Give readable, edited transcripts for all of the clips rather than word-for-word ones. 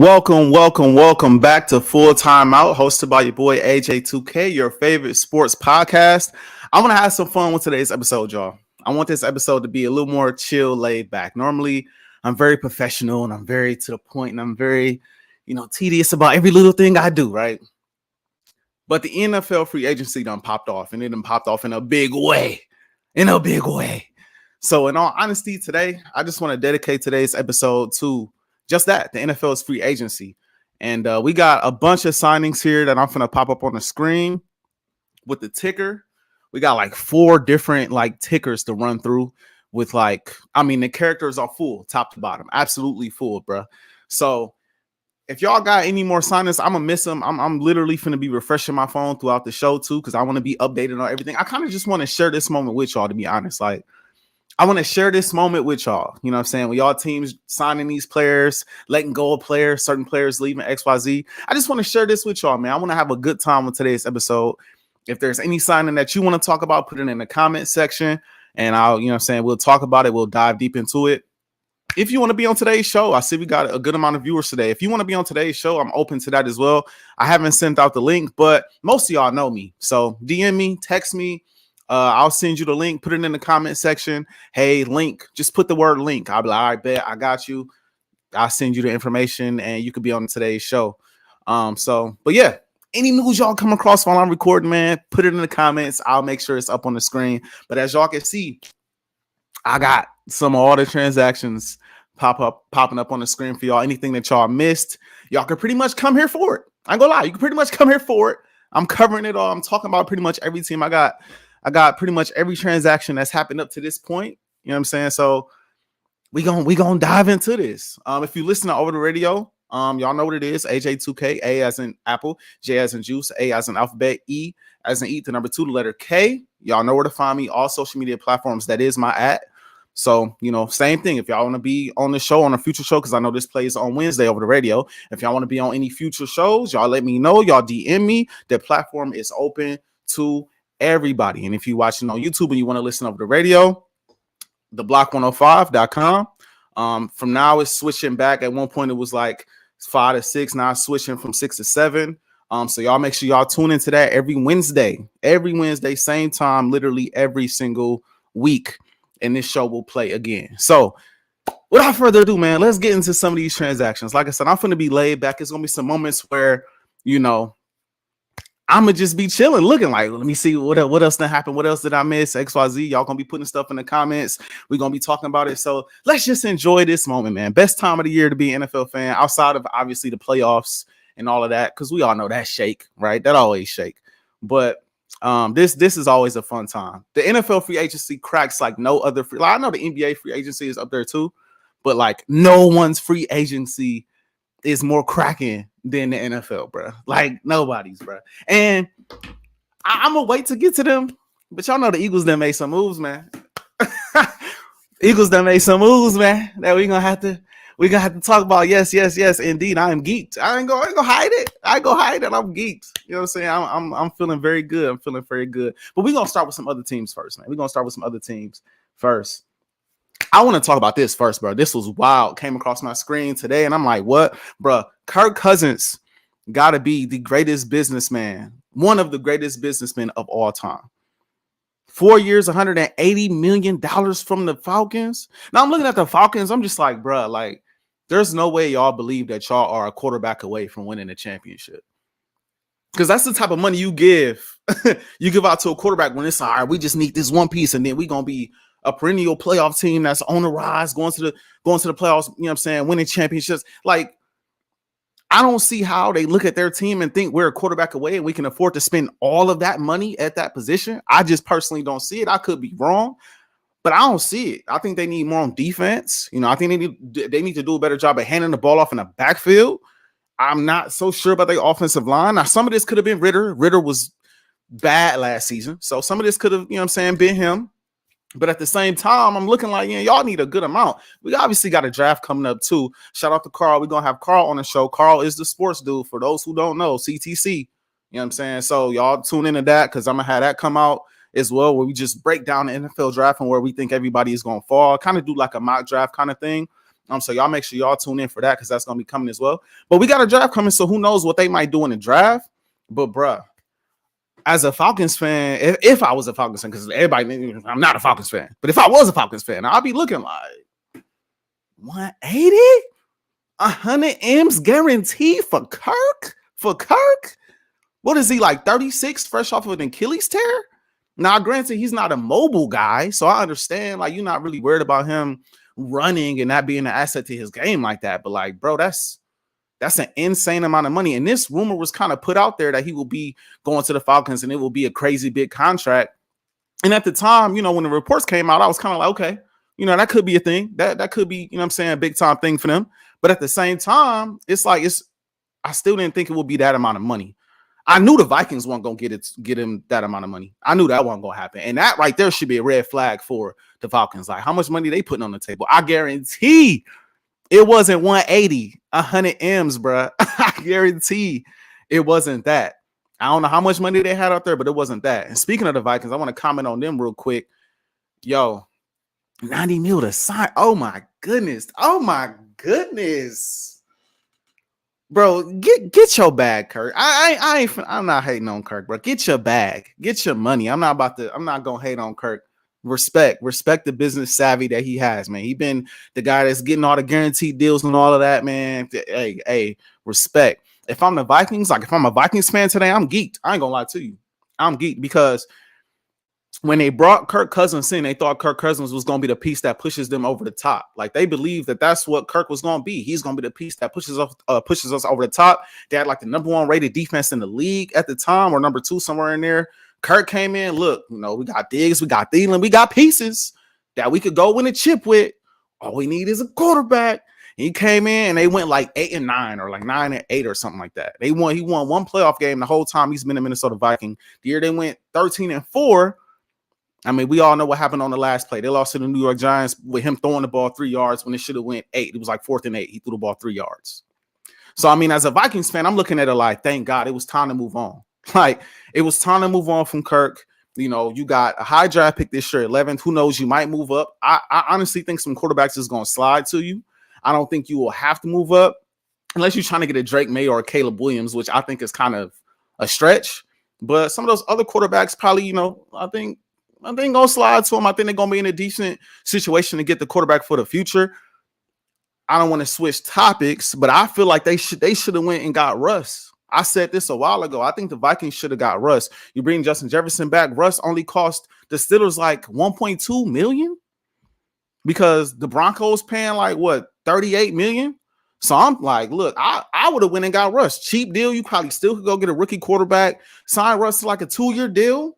Welcome back to Full Time Out, hosted by your boy AJ2K, your favorite sports podcast. I want to have some fun with today's episode, y'all. I want this episode to be a little more chill, laid back. Normally, I'm very professional and I'm very to the point and I'm very, tedious about every little thing I do, right? But the NFL free agency done popped off, and it done popped off in a big way. So, in all honesty, today, I just want to dedicate today's episode to just that, the NFL's free agency. And we got a bunch of signings here that I'm going to pop up on the screen with the ticker. We got like 4 different tickers to run through with the characters are full, top to bottom, absolutely full, bro. So if y'all got any more signings, I'm going to miss them. I'm literally going to be refreshing my phone throughout the show too, because I want to be updated on everything. I kind of just want to share this moment with y'all, to be honest. I want to share this moment with y'all. You know what I'm saying? When y'all teams signing these players, letting go of players, certain players leaving XYZ. I just want to share this with y'all, man. I want to have a good time with today's episode. If there's any signing that you want to talk about, put it in the comment section. And we'll talk about it. We'll dive deep into it. If you want to be on today's show, I see we got a good amount of viewers today. If you want to be on today's show, I'm open to that as well. I haven't sent out the link, but most of y'all know me. So DM me, text me. I'll send you the link. Put it in the comment section. Hey, link. Just put the word link. I'll be like, all right, bet. I got you. I'll send you the information and you could be on today's show. But yeah, any news y'all come across while I'm recording, man, put it in the comments. I'll make sure it's up on the screen. But as y'all can see, I got some of all the transactions popping up on the screen for y'all. Anything that y'all missed, y'all can pretty much come here for it. I ain't gonna lie. You can pretty much come here for it. I'm covering it all. I'm talking about pretty much every team. I got pretty much every transaction that's happened up to this point. You know what I'm saying? So we gonna dive into this. If you listen to over the radio, y'all know what it is. AJ2K, A as in Apple, J as in juice, A as in alphabet, E as in eat, the number 2, the letter K. Y'all know where to find me. All social media platforms. That is my @ So, same thing. If y'all want to be on the show, on a future show, because I know this plays on Wednesday over the radio. If y'all want to be on any future shows, y'all let me know. Y'all DM me. The platform is open to everybody. And if you're watching on YouTube and you want to listen over the radio, theblock105.com. From now it's switching back. At one point it was 5 to 6. Now it's switching from 6 to 7. So y'all make sure y'all tune into that every Wednesday, same time, literally every single week. And this show will play again. So without further ado, man, let's get into some of these transactions. Like I said, I'm going to be laid back. It's going to be some moments where, I'm going to just be chilling, looking let me see what else did happen. What else did I miss? XYZ. Y'all going to be putting stuff in the comments. We're going to be talking about it. So let's just enjoy this moment, man. Best time of the year to be an NFL fan, outside of obviously the playoffs and all of that, because we all know that shake, right? That always shake. But this is always a fun time. The NFL free agency cracks like no other free. I know the NBA free agency is up there too, but no one's free agency is more cracking than the NFL, bro. Nobody's, bro. And I'm gonna wait to get to them, but y'all know the Eagles done made some moves, man. That we're gonna have to talk about. Yes, indeed. I am geeked. I ain't gonna hide it. I'm geeked. You know what I'm saying? I'm feeling very good. I'm feeling very good. But we're gonna start with some other teams first, man. I want to talk about this first, bro. This was wild. Came across my screen today, and I'm like, what, bro? Kirk Cousins got to be the greatest businessman, one of the greatest businessmen of all time. 4 years, $180 million from the Falcons. Now I'm looking at the Falcons. I'm just like, bro, there's no way y'all believe that y'all are a quarterback away from winning a championship. Because that's the type of money you give. You give out to a quarterback when it's all right, we just need this one piece, and then we're going to be a perennial playoff team that's on the rise, going to the playoffs, you know what I'm saying, winning championships. I don't see how they look at their team and think we're a quarterback away and we can afford to spend all of that money at that position. I just personally don't see it. I could be wrong, but I don't see it. I think they need more on defense. I think they need to do a better job of handing the ball off in the backfield. I'm not so sure about their offensive line. Now, some of this could have been Ritter. Ritter was bad last season. So some of this could have, been him. But at the same time, I'm looking y'all need a good amount. We obviously got a draft coming up too. Shout out to Carl. We're going to have Carl on the show. Carl is the sports dude. For those who don't know, CTC. You know what I'm saying? So y'all tune into that, because I'm going to have that come out as well, where we just break down the NFL draft and where we think everybody is going to fall. Kind of do like a mock draft kind of thing. So y'all make sure y'all tune in for that because that's gonna be coming as well. But we got a draft coming, so who knows what they might do in the draft. But bruh, as a Falcons fan, if I was a Falcons fan, because everybody, I'm not a Falcons fan, but if I was a Falcons fan, I'd be looking like 180, 100 M's guaranteed for Kirk. For Kirk, what is he like 36, fresh off of an Achilles tear? Now, granted, he's not a mobile guy, so I understand. Like, you're not really worried about him running and not being an asset to his game like that. But like, bro, that's an insane amount of money. And this rumor was kind of put out there that he will be going to the Falcons and it will be a crazy big contract. And at the time, you know, when the reports came out, I was kind of like, okay, you know, that could be a thing. That could be, you know what I'm saying, a big time thing for them. But at the same time, it's like I still didn't think it would be that amount of money. I knew the Vikings weren't going to get him that amount of money. I knew that wasn't going to happen. And that right there should be a red flag for the Falcons. Like, how much money they putting on the table? I guarantee it wasn't 180, 100 M's, bro. I guarantee it wasn't that. I don't know how much money they had out there, but it wasn't that. And speaking of the Vikings, I want to comment on them real quick. Yo, 90 mil to sign. Oh my goodness. Oh my goodness. Bro, get your bag, Kirk. I'm not hating on Kirk, bro. Get your bag. Get your money. I'm not gonna hate on Kirk. Respect the business savvy that he has, man. He been the guy that's getting all the guaranteed deals and all of that, man. Hey, respect. If I'm the Vikings, like if I'm a Vikings fan today, I'm geeked. I ain't gonna lie to you. I'm geeked because when they brought Kirk Cousins in, they thought Kirk Cousins was going to be the piece that pushes them over the top. Like they believed that that's what Kirk was going to be. He's going to be the piece that pushes us over the top. They had like the number 1 rated defense in the league at the time, or number 2 somewhere in there. Kirk came in. Look, you know, we got Diggs, we got Thielen, we got pieces that we could go win a chip with. All we need is a quarterback. He came in and they went like 8-9 or like 9-8 or something like that. He won 1 playoff game the whole time he's been a Minnesota Viking. The year they went 13-4. I mean, we all know what happened on the last play. They lost to the New York Giants with him throwing the ball 3 yards when it should have went 8. It was like 4th and 8. He threw the ball 3 yards. So, I mean, as a Vikings fan, I'm looking at it like, thank God it was time to move on. Like, it was time to move on from Kirk. You know, you got a high draft pick this year, 11th. Who knows? You might move up. I honestly think some quarterbacks is going to slide to you. I don't think you will have to move up unless you're trying to get a Drake May or a Caleb Williams, which I think is kind of a stretch. But some of those other quarterbacks probably, you know, I think gonna slide to them. I think they're gonna be in a decent situation to get the quarterback for the future. I don't want to switch topics, but I feel like they should have went and got Russ. I said this a while ago. I think the Vikings should have got Russ. You bring Justin Jefferson back. Russ only cost the Steelers like $1.2 million because the Broncos paying like what, $38 million. So I'm like, look, I would have went and got Russ. Cheap deal. You probably still could go get a rookie quarterback, sign Russ to like a 2-year deal.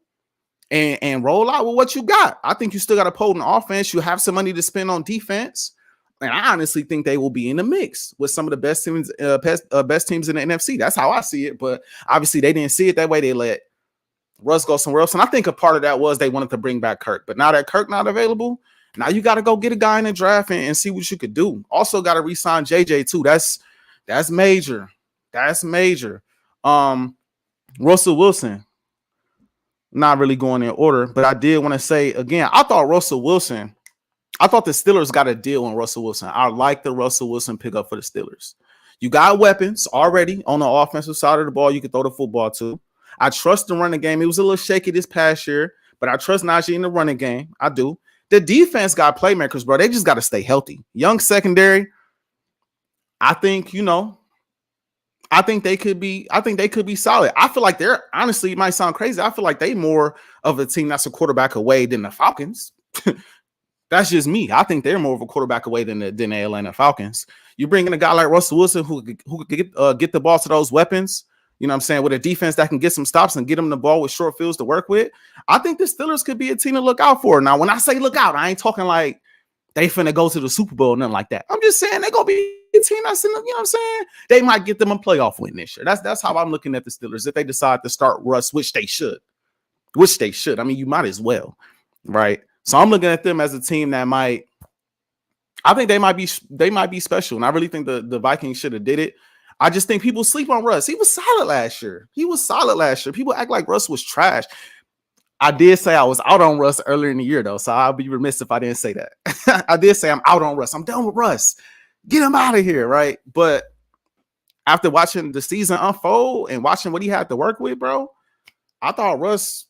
And roll out with what you got. I think you still got a potent offense. You have some money to spend on defense. And I honestly think they will be in the mix with some of the best teams in the NFC. That's how I see it. But obviously they didn't see it that way. They let Russ go somewhere else. And I think a part of that was they wanted to bring back Kirk. But now that Kirk not available, now you got to go get a guy in the draft and see what you could do. Also got to re-sign JJ too. That's major. That's major. Russell Wilson. Not really going in order, but I did want to say again, I thought the Steelers got a deal on Russell Wilson. I like the Russell Wilson pickup for the Steelers. You got weapons already on the offensive side of the ball you can throw the football to. I trust the running game. It was a little shaky this past year, but I trust Najee in the running game. I do. The defense got playmakers, bro. They just got to stay healthy. Young secondary. I think, you know, I think they could be solid. I feel like they're honestly, it might sound crazy. I feel like they more of a team that's a quarterback away than the Falcons. That's just me. I think they're more of a quarterback away than the Atlanta Falcons. You bring in a guy like Russell Wilson who could get the ball to those weapons, you know what I'm saying, with a defense that can get some stops and get them the ball with short fields to work with. I think the Steelers could be a team to look out for. Now, when I say look out, I ain't talking like they finna go to the Super Bowl or nothing like that. I'm just saying they're going to be a team that's in the, you know what I'm saying? They might get them a playoff win this year. That's how I'm looking at the Steelers. If they decide to start Russ, which they should. I mean, you might as well, right? So I'm looking at them as a team that I think they might be special. And I really think the Vikings should have did it. I just think people sleep on Russ. He was solid last year. People act like Russ was trash. I did say I was out on Russ earlier in the year, though, so I'll be remiss if I didn't say that. I did say I'm out on Russ. I'm done with Russ. Get him out of here, right? But after watching the season unfold and watching what he had to work with, bro, I thought Russ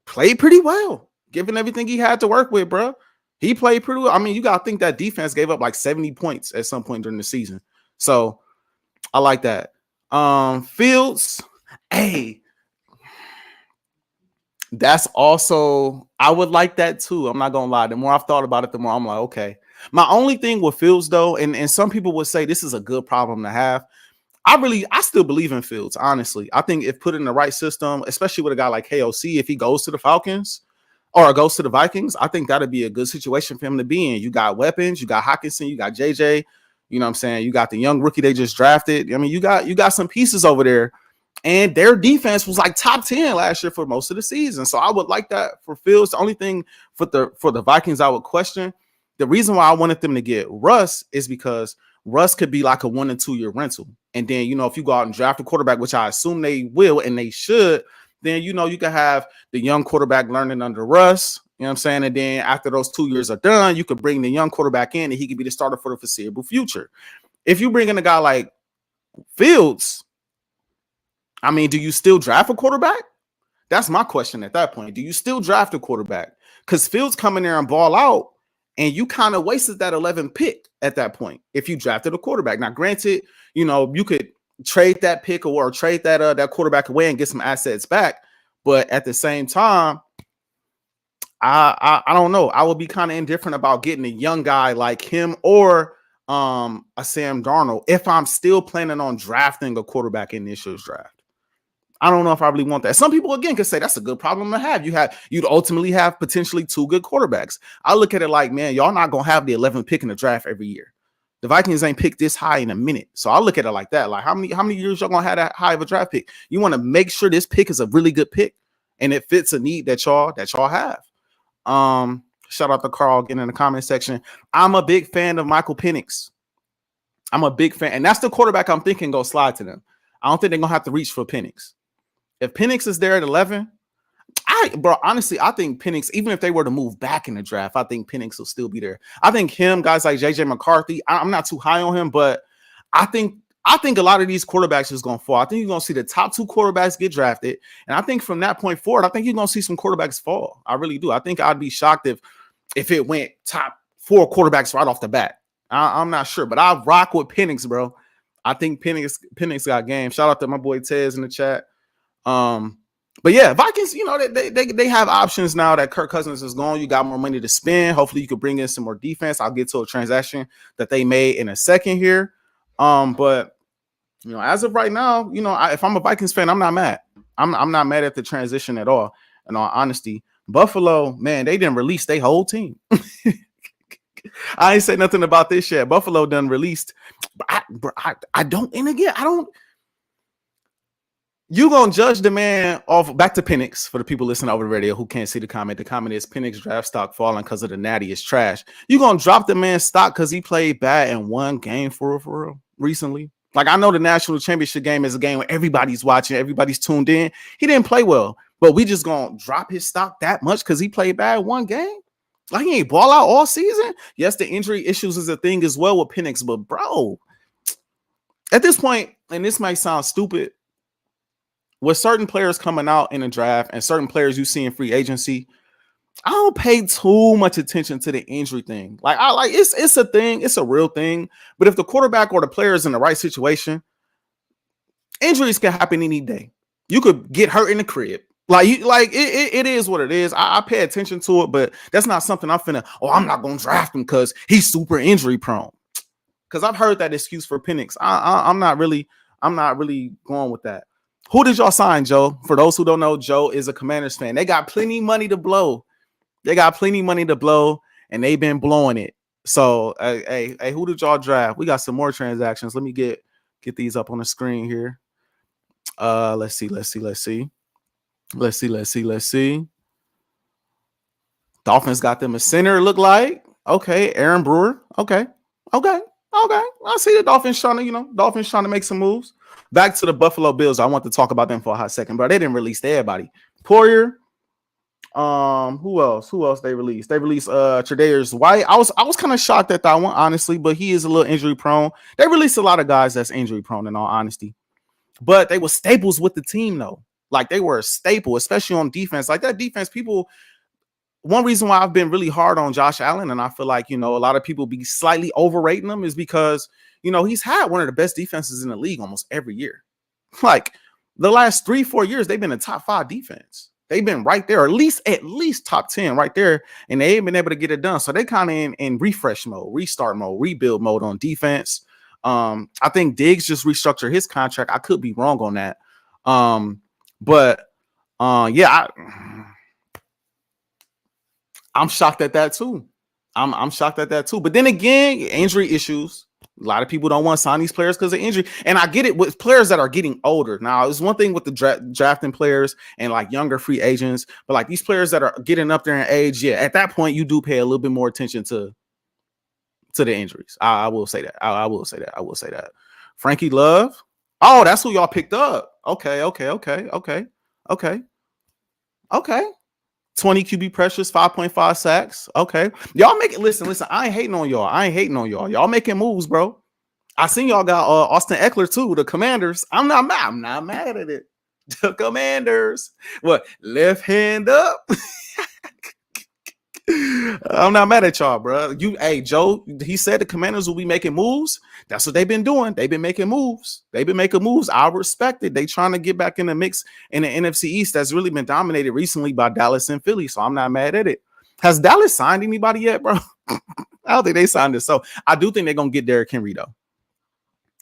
played pretty well, given everything he had to work with, bro. He played pretty well. I mean, you got to think that defense gave up like 70 points at some point during the season. So I like that. Fields, hey, that's also, I would like that too. I'm not gonna lie. The more I've thought about it, the more I'm like, okay. My only thing with Fields, though, and some people would say this is a good problem to have. I still believe in Fields, honestly. I think if put in the right system, especially with a guy like KOC, if he goes to the Falcons or goes to the Vikings, I think that'd be a good situation for him to be in. You got weapons, you got Hockenson, you got JJ, you know what I'm saying? You got the young rookie they just drafted. I mean, you got some pieces over there. And their defense was like top 10 last year for most of the season. So I would like that for Fields. The only thing for the Vikings I would question, the reason why I wanted them to get Russ is because Russ could be like a 1 and 2 year rental. And then, you know, if you go out and draft a quarterback, which I assume they will and they should, then, you know, you can have the young quarterback learning under Russ. You know what I'm saying? And then after those 2 years are done, you could bring the young quarterback in and he could be the starter for the foreseeable future. If you bring in a guy like Fields, I mean, do you still draft a quarterback? That's my question at that point. Do you still draft a quarterback? Because Fields come in there and ball out, and you kind of wasted that 11 pick at that point if you drafted a quarterback. Now, granted, you know, you could trade that pick or trade that quarterback away and get some assets back. But at the same time, I don't know. I would be kind of indifferent about getting a young guy like him or a Sam Darnold if I'm still planning on drafting a quarterback in this year's draft. I don't know if I really want that. Some people, again, could say that's a good problem to have. You'd ultimately have potentially 2 good quarterbacks. I look at it like, man, y'all not going to have the 11th pick in the draft every year. The Vikings ain't picked this high in a minute. So I look at it like that. Like, how many years y'all going to have that high of a draft pick? You want to make sure this pick is a really good pick and it fits a need that y'all have. Shout out to Carl getting in the comment section. I'm a big fan of Michael Penix. I'm a big fan. And that's the quarterback I'm thinking go slide to them. I don't think they're going to have to reach for Penix. If Penix is there at 11, honestly, I think Penix, even if they were to move back in the draft, I think Penix will still be there. I think guys like JJ McCarthy, I'm not too high on him, but I think a lot of these quarterbacks is going to fall. I think you're going to see the top 2 quarterbacks get drafted. And I think from that point forward, I think you're going to see some quarterbacks fall. I really do. I think I'd be shocked if it went top 4 quarterbacks right off the bat. I'm not sure, but I rock with Penix, bro. I think Penix got game. Shout out to my boy Tez in the chat. But yeah, Vikings, you know, they have options now that Kirk Cousins is gone. You got more money to spend. Hopefully you could bring in some more defense. I'll get to a transaction that they made in a second here. But you know, as of right now, you know, if I'm a Vikings fan, I'm not mad. I'm not mad at the transition at all. In all honesty, Buffalo, man, they didn't release their whole team. I ain't say nothing about this yet. Buffalo done released. I don't. And again, I don't. You gonna judge the man off back to Penix for the people listening over the radio who can't see the comment. The comment is Penix draft stock falling because of the natty is trash. You gonna drop the man's stock because he played bad in one game for real recently? Like, I know the national championship game is a game where everybody's watching, everybody's tuned in. He didn't play well, but we just gonna drop his stock that much because he played bad one game? Like, he ain't ball out all season. Yes, the injury issues is a thing as well with Penix, but bro, at this point, and this might sound stupid, with certain players coming out in the draft and certain players you see in free agency, I don't pay too much attention to the injury thing. Like, it's a thing, it's a real thing. But if the quarterback or the player is in the right situation, injuries can happen any day. You could get hurt in the crib. It is what it is. I pay attention to it, but that's not something I'm not gonna draft him because he's super injury prone. Because I've heard that excuse for Penix. I'm not really going with that. Who did y'all sign, Joe? For those who don't know, Joe is a Commanders fan. They got plenty money to blow. And they've been blowing it. So, hey, who did y'all draft? We got some more transactions. Let me get these up on the screen here. Let's see. Dolphins got them a center, look like. Okay, Aaron Brewer. Okay. I see the Dolphins trying to make some moves. Back to the Buffalo Bills. I want to talk about them for a hot second, but they didn't release everybody. Poyer, Who else? Who else they released? They released Tre'Davious White. I was kind of shocked at that one, honestly, but he is a little injury prone. They released a lot of guys that's injury prone, in all honesty. But they were staples with the team, though. Like, they were a staple, especially on defense. Like, that defense, people. One reason why I've been really hard on Josh Allen, and I feel like, a lot of people be slightly overrating him, is because, he's had one of the best defenses in the league almost every year. Like, the last 3-4 years, they've been a top 5 defense. They've been right there, or at least top 10 right there, and they ain't been able to get it done. So they kind of in refresh mode, restart mode, rebuild mode on defense. I think Diggs just restructured his contract. I could be wrong on that. I'm shocked at that too. I'm shocked at that too. But then again, injury issues. A lot of people don't want to sign these players because of injury. And I get it with players that are getting older. Now, it's one thing with the drafting players and like younger free agents, but like these players that are getting up there in age, yeah, at that point, you do pay a little bit more attention to the injuries. I will say that. I will say that. Frankie Love. Oh, that's who y'all picked up. Okay. 20 QB pressures, 5.5 sacks. Okay. Y'all make it. Listen. I ain't hating on y'all. Y'all making moves, bro. I seen y'all got Austin Eckler too, the Commanders. I'm not mad at it. The Commanders. What? Left hand up. I'm not mad at y'all, bro. Hey, Joe, he said the Commanders will be making moves. That's what they've been doing. They've been making moves. I respect it. They trying to get back in the mix in the NFC East that's really been dominated recently by Dallas and Philly. So I'm not mad at it. Has Dallas signed anybody yet, bro? I don't think they signed it. So I do think they're going to get Derrick Henry, though.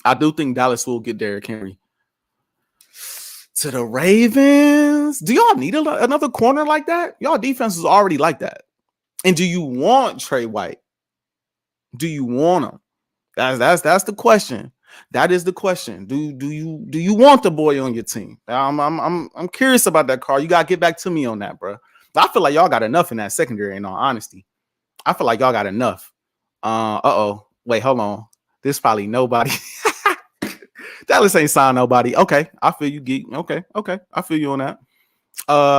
I do think Dallas will get Derrick Henry. To the Ravens. Do y'all need another corner like that? Y'all defense is already like that. And do you want Trey White? Do you want him? That's the question. That is the question. Do you want the boy on your team? I'm curious about that, Carl. You gotta get back to me on that, bro. I feel like y'all got enough in that secondary. In all honesty, I feel like y'all got enough. Wait, hold on. This probably nobody. Dallas ain't signed nobody. Okay, I feel you, geek. Okay, I feel you on that.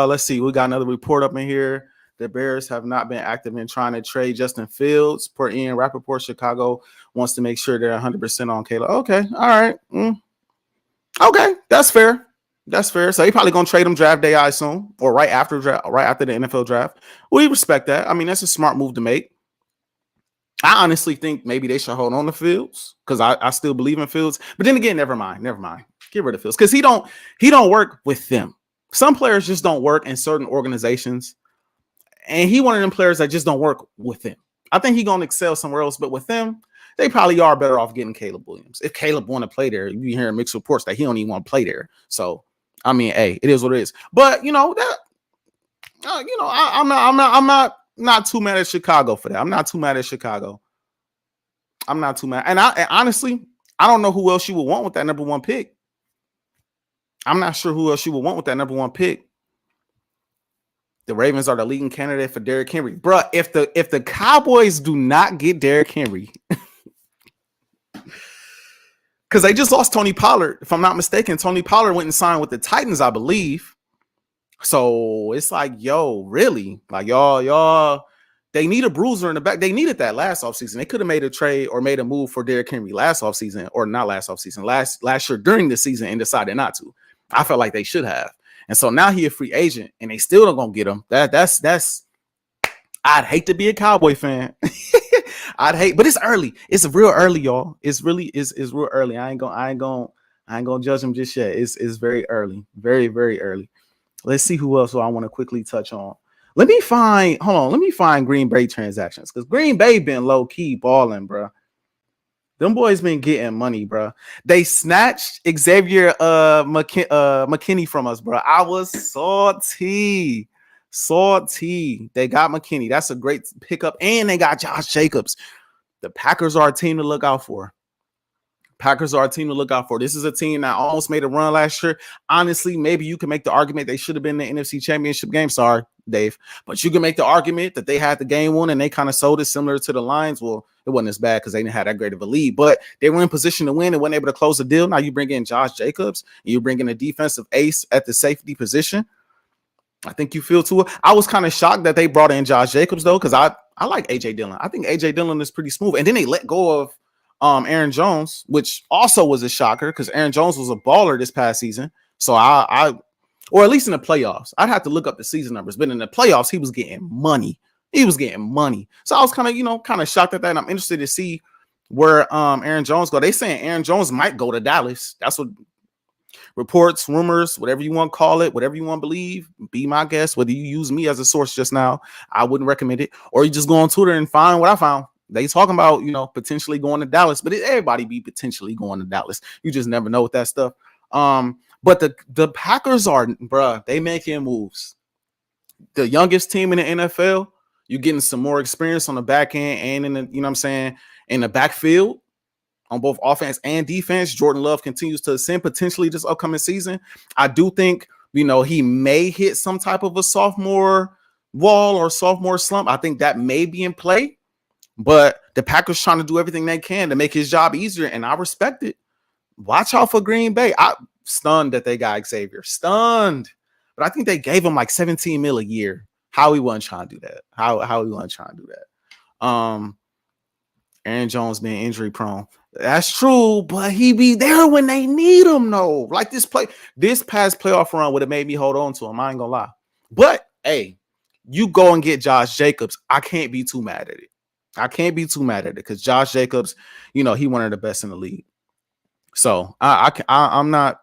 Let's see. We got another report up in here. The Bears have not been active in trying to trade Justin Fields. Per Ian Rappaport, Chicago wants to make sure they're 100% on Caleb. Okay, all right. Okay, that's fair. So he probably gonna trade him draft day, I assume, or right after the NFL draft. We respect that. I mean, that's a smart move to make. I honestly think maybe they should hold on to Fields because I still believe in Fields. But then again, never mind. Get rid of Fields because he don't work with them. Some players just don't work in certain organizations. And he one of them players that just don't work with him. I think he's going to excel somewhere else, but with them, they probably are better off getting Caleb Williams. If Caleb want to play there, you hear mixed reports that he don't even want to play there. So, I mean, hey, it is what it is. But I'm not too mad at Chicago for that. I'm not too mad. And honestly, I don't know who else you would want with that number 1 pick. I'm not sure who else you would want with that number 1 pick. The Ravens are the leading candidate for Derrick Henry. Bruh, if the Cowboys do not get Derrick Henry, because they just lost Tony Pollard, if I'm not mistaken. Tony Pollard went and signed with the Titans, I believe. So it's like, yo, really? Like, y'all, they need a bruiser in the back. They needed that last offseason. They could have made a trade or made a move for Derrick Henry last offseason, or not last offseason, last year during the season, and decided not to. I felt like they should have. And so now he a free agent, and they still don't gonna get him. That's. I'd hate to be a Cowboy fan. But it's early. It's real early, y'all. It's real early. I ain't gonna judge him just yet. It's very early, very very early. Let's see who else I want to quickly touch on. Let me find Green Bay transactions because Green Bay been low key balling, bro. Them boys been getting money, bro. They snatched Xavier McKinney from us, bro. I was salty. They got McKinney. That's a great pickup. And they got Josh Jacobs. The Packers are a team to look out for. This is a team that almost made a run last year. Honestly, maybe you can make the argument they should have been in the NFC Championship game. Sorry, Dave. But you can make the argument that they had the game won and they kind of sold it similar to the Lions. Well, it wasn't as bad because they didn't have that great of a lead, but they were in position to win and weren't able to close the deal. Now you bring in Josh Jacobs and you bring in a defensive ace at the safety position. I think you feel too. I was kind of shocked that they brought in Josh Jacobs though, because I like AJ Dillon. I think AJ Dillon is pretty smooth. And then they let go of Aaron Jones, which also was a shocker because Aaron Jones was a baller this past season. So I or at least in the playoffs, I'd have to look up the season numbers. But in the playoffs, he was getting money. He was getting money. So I was kind of shocked at that. And I'm interested to see where Aaron Jones go. They saying Aaron Jones might go to Dallas. That's what reports, rumors, whatever you want to call it, whatever you want to believe, be my guest. Whether you use me as a source just now, I wouldn't recommend it. Or you just go on Twitter and find what I found. They talking about, potentially going to Dallas, but everybody be potentially going to Dallas. You just never know with that stuff. But the Packers are, bruh, they making moves. The youngest team in the NFL, you're getting some more experience on the back end and in the, in the backfield on both offense and defense. Jordan Love continues to ascend potentially this upcoming season. I do think, he may hit some type of a sophomore wall or sophomore slump. I think that may be in play. But the Packers trying to do everything they can to make his job easier, and I respect it. Watch out for Green Bay. I'm stunned that they got Xavier. Stunned. But I think they gave him like $17 million a year. How he wasn't trying to do that. How he wasn't trying to do that. Aaron Jones being injury prone. That's true, but he be there when they need him, though. Like this past playoff run would have made me hold on to him. I ain't gonna lie. But hey, you go and get Josh Jacobs. I can't be too mad at it. Because Josh Jacobs, he one of the best in the league. So I'm not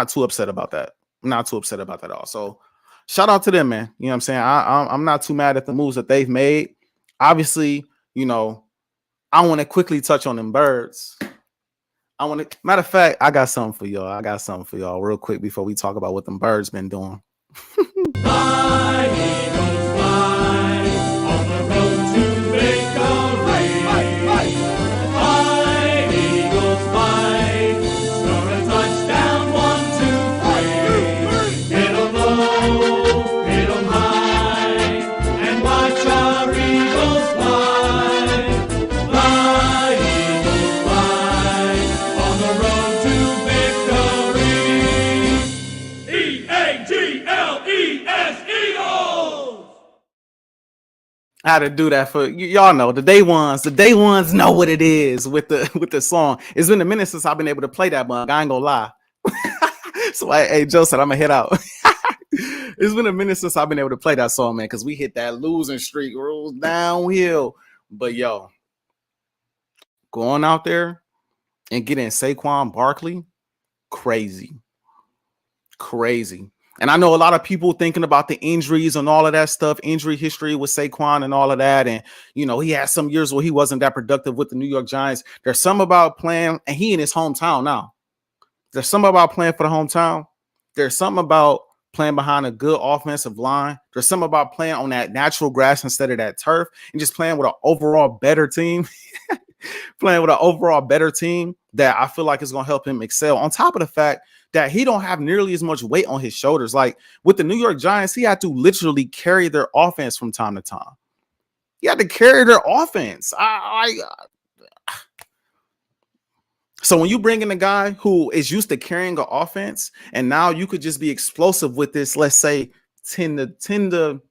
too upset about that. I'm not too upset about that at all. So shout out to them, man. You know what I'm saying? I'm not too mad at the moves that they've made. Obviously, I want to quickly touch on them birds. Matter of fact, I got something for y'all real quick before we talk about what them birds been doing. I had to do that for y'all. Know the day ones know what it is with the song. It's been a minute since I've been able to play that bug. I ain't gonna lie. So hey, Joe said I'm gonna head out. It's been a minute since I've been able to play that song, man, because we hit that losing streak, rolls downhill. But yo, going out there and getting Saquon Barkley, crazy. And I know a lot of people thinking about the injuries and all of that stuff, injury history with Saquon and all of that. And, he had some years where he wasn't that productive with the New York Giants. There's something about playing, and he in his hometown now. There's something about playing for the hometown. There's something about playing behind a good offensive line. There's something about playing on that natural grass instead of that turf and just playing with an overall better team. That I feel like is going to help him excel. On top of the fact that he don't have nearly as much weight on his shoulders. Like with the New York Giants, he had to literally carry their offense from time to time. He had to carry their offense. So when you bring in a guy who is used to carrying an offense, and now you could just be explosive with this, let's say 10 to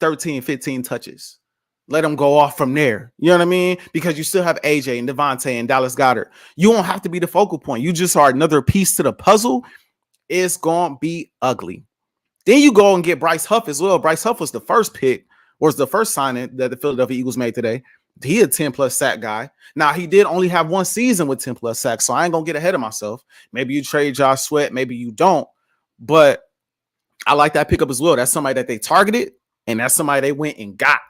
13, 15 touches. Let them go off from there. You know what I mean? Because you still have AJ and Devontae and Dallas Goedert. You don't have to be the focal point. You just are another piece to the puzzle. It's going to be ugly. Then you go and get Bryce Huff as well. Bryce Huff was the first pick, was the first signing that the Philadelphia Eagles made today. He a 10-plus sack guy. Now, he did only have one season with 10-plus sacks, so I ain't going to get ahead of myself. Maybe you trade Josh Sweat. Maybe you don't. But I like that pickup as well. That's somebody that they targeted, and that's somebody they went and got.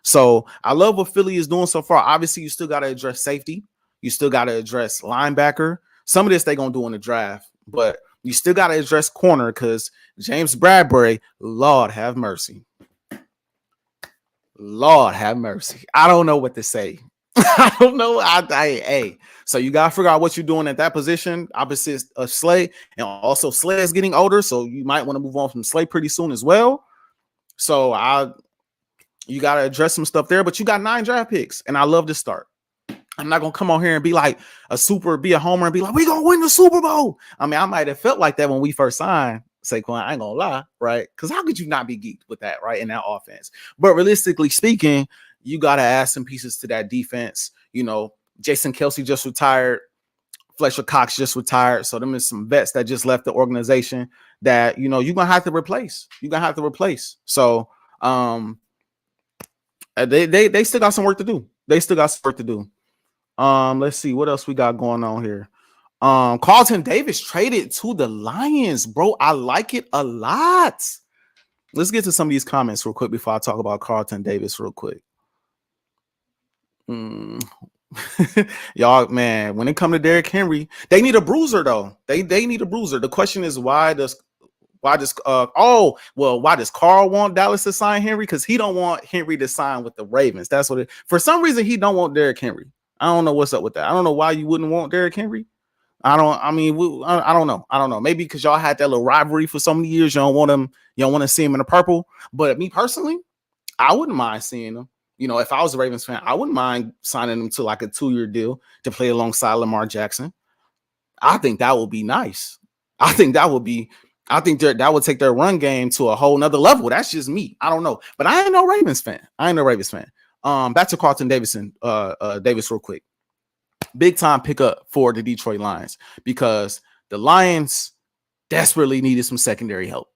So I love what Philly is doing so far. Obviously, you still got to address safety. You still got to address linebacker. Some of this they're going to do in the draft, but you still got to address corner because James Bradbury, Lord have mercy. Lord have mercy. I don't know what to say. I don't know. Hey, so you got to figure out what you're doing at that position opposite of Slay. And also Slay is getting older, so you might want to move on from Slay pretty soon as well. So you got to address some stuff there, but you got 9 draft picks, and I love to start. I'm not going to come on here and be like be a homer and be like, we're going to win the Super Bowl. I mean, I might have felt like that when we first signed Saquon. I ain't gonna lie, right? Because how could you not be geeked with that, right? In that offense. But realistically speaking, you gotta add some pieces to that defense. You know, Jason Kelsey just retired. Fletcher Cox just retired. So them is some vets that just left the organization that, you know, you're gonna have to replace. You're gonna have to replace. So they still got some work to do. They still got some work to do. Let's see what else we got going on here. Carlton Davis traded to the Lions, bro. I like it a lot. Let's get to some of these comments real quick before I talk about Carlton Davis real quick. Y'all, man, when it comes to Derrick Henry, they need a bruiser though. They need a bruiser. The question is why does Carl want Dallas to sign Henry? Because he don't want Henry to sign with the Ravens. That's what it for some reason he don't want Derrick Henry. I don't know what's up with that. I don't know why you wouldn't want Derrick Henry. I don't know. Maybe because y'all had that little rivalry for so many years. You don't want to see him in the purple. But me personally, I wouldn't mind seeing him. You know, if I was a Ravens fan, I wouldn't mind signing him to like a 2-year deal to play alongside Lamar Jackson. I think that would be nice. I think that would take their run game to a whole nother level. That's just me. I don't know. But I ain't no Ravens fan. Back to Carlton Davis real quick. Big time pickup for the Detroit Lions because the Lions desperately needed some secondary help.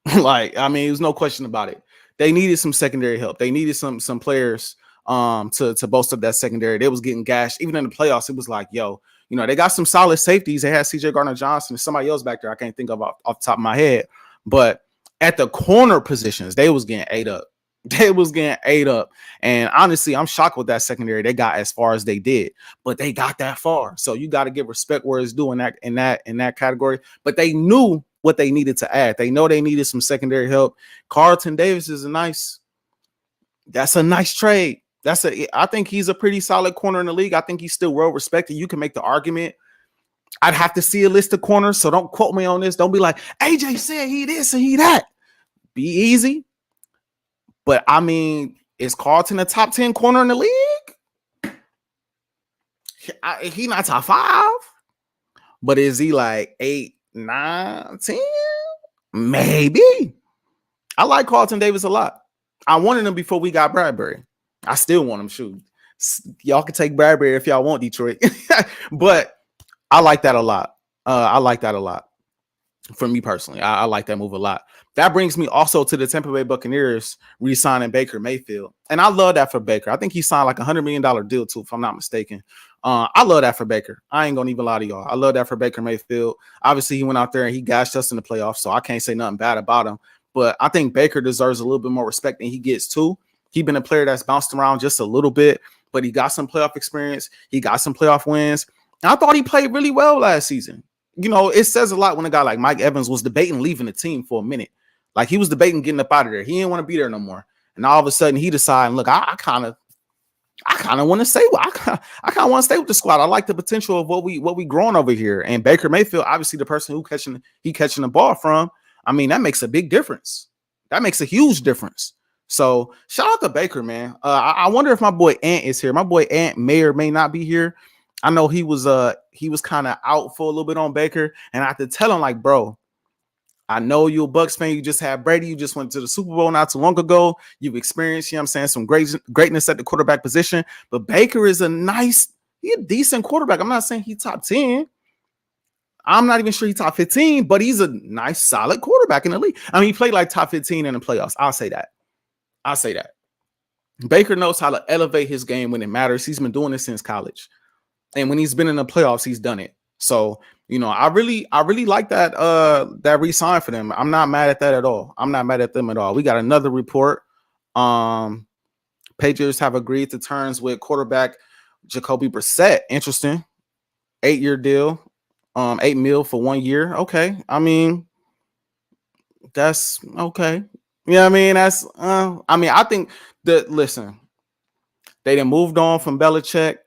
There's no question about it. They needed some secondary help. They needed some players to bolster that secondary. They was getting gashed. Even in the playoffs, it was like, yo, you know, they got some solid safeties. They had CJ Gardner-Johnson and somebody else back there. I can't think of off the top of my head. But at the corner positions, they was getting ate up. And honestly, I'm shocked with that secondary. They got as far as they did, but they got that far. So you got to give respect where it's due in that category. But they knew what they needed to add. They know they needed some secondary help. Carlton Davis is that's a nice trade. I think he's a pretty solid corner in the league. I think he's still well respected. You can make the argument. I'd have to see a list of corners, so don't quote me on this. Don't be like, AJ said he this and he that. Be easy. But I mean, is Carlton a top 10 corner in the league? He not top 5, but is he like 8, 9, 10? Maybe. I like Carlton Davis a lot. I wanted him before we got Bradbury. I still want him. Shoot, y'all can take Bradbury if y'all want, Detroit. But I like that a lot. For me personally, I like that move a lot. That brings me also to the Tampa Bay Buccaneers re-signing Baker Mayfield. And I love that for Baker. I think he signed like a $100 million deal too, if I'm not mistaken. I love that for Baker. I ain't gonna even lie to y'all. I love that for Baker Mayfield. Obviously, he went out there and he gashed us in the playoffs, so I can't say nothing bad about him. But I think Baker deserves a little bit more respect than he gets too. He's been a player that's bounced around just a little bit, but he got some playoff experience. He got some playoff wins. And I thought he played really well last season. You know, it says a lot when a guy like Mike Evans was debating leaving the team for a minute. Like he was debating getting up out of there. He didn't want to be there no more. And all of a sudden he decided, look, I kind of want to stay. I kind of want to stay with the squad. I like the potential of what we growing over here. And Baker Mayfield, obviously the person who catching the ball from. I mean, that makes a big difference. That makes a huge difference. So shout out to Baker, man. I wonder if my boy Ant is here. My boy Ant may or may not be here. I know he was kind of out for a little bit on Baker, and I had to tell him, like, bro, I know you're a Bucs fan. You just had Brady. You just went to the Super Bowl not too long ago. You've experienced, you know what I'm saying, some greatness at the quarterback position. But Baker is he's a decent quarterback. I'm not saying he's top 10. I'm not even sure he's top 15, but he's a nice, solid quarterback in the league. I mean, he played like top 15 in the playoffs. I'll say that. Baker knows how to elevate his game when it matters. He's been doing this since college. And when he's been in the playoffs, he's done it. So, you know, I really like that re-sign for them. I'm not mad at that at all. I'm not mad at them at all. We got another report. Patriots have agreed to terms with quarterback Jacoby Brissett. Interesting. 8-year deal. $8 million for 1 year. Okay. I mean, that's okay. You know what I mean? I think listen, they done moved on from Belichick.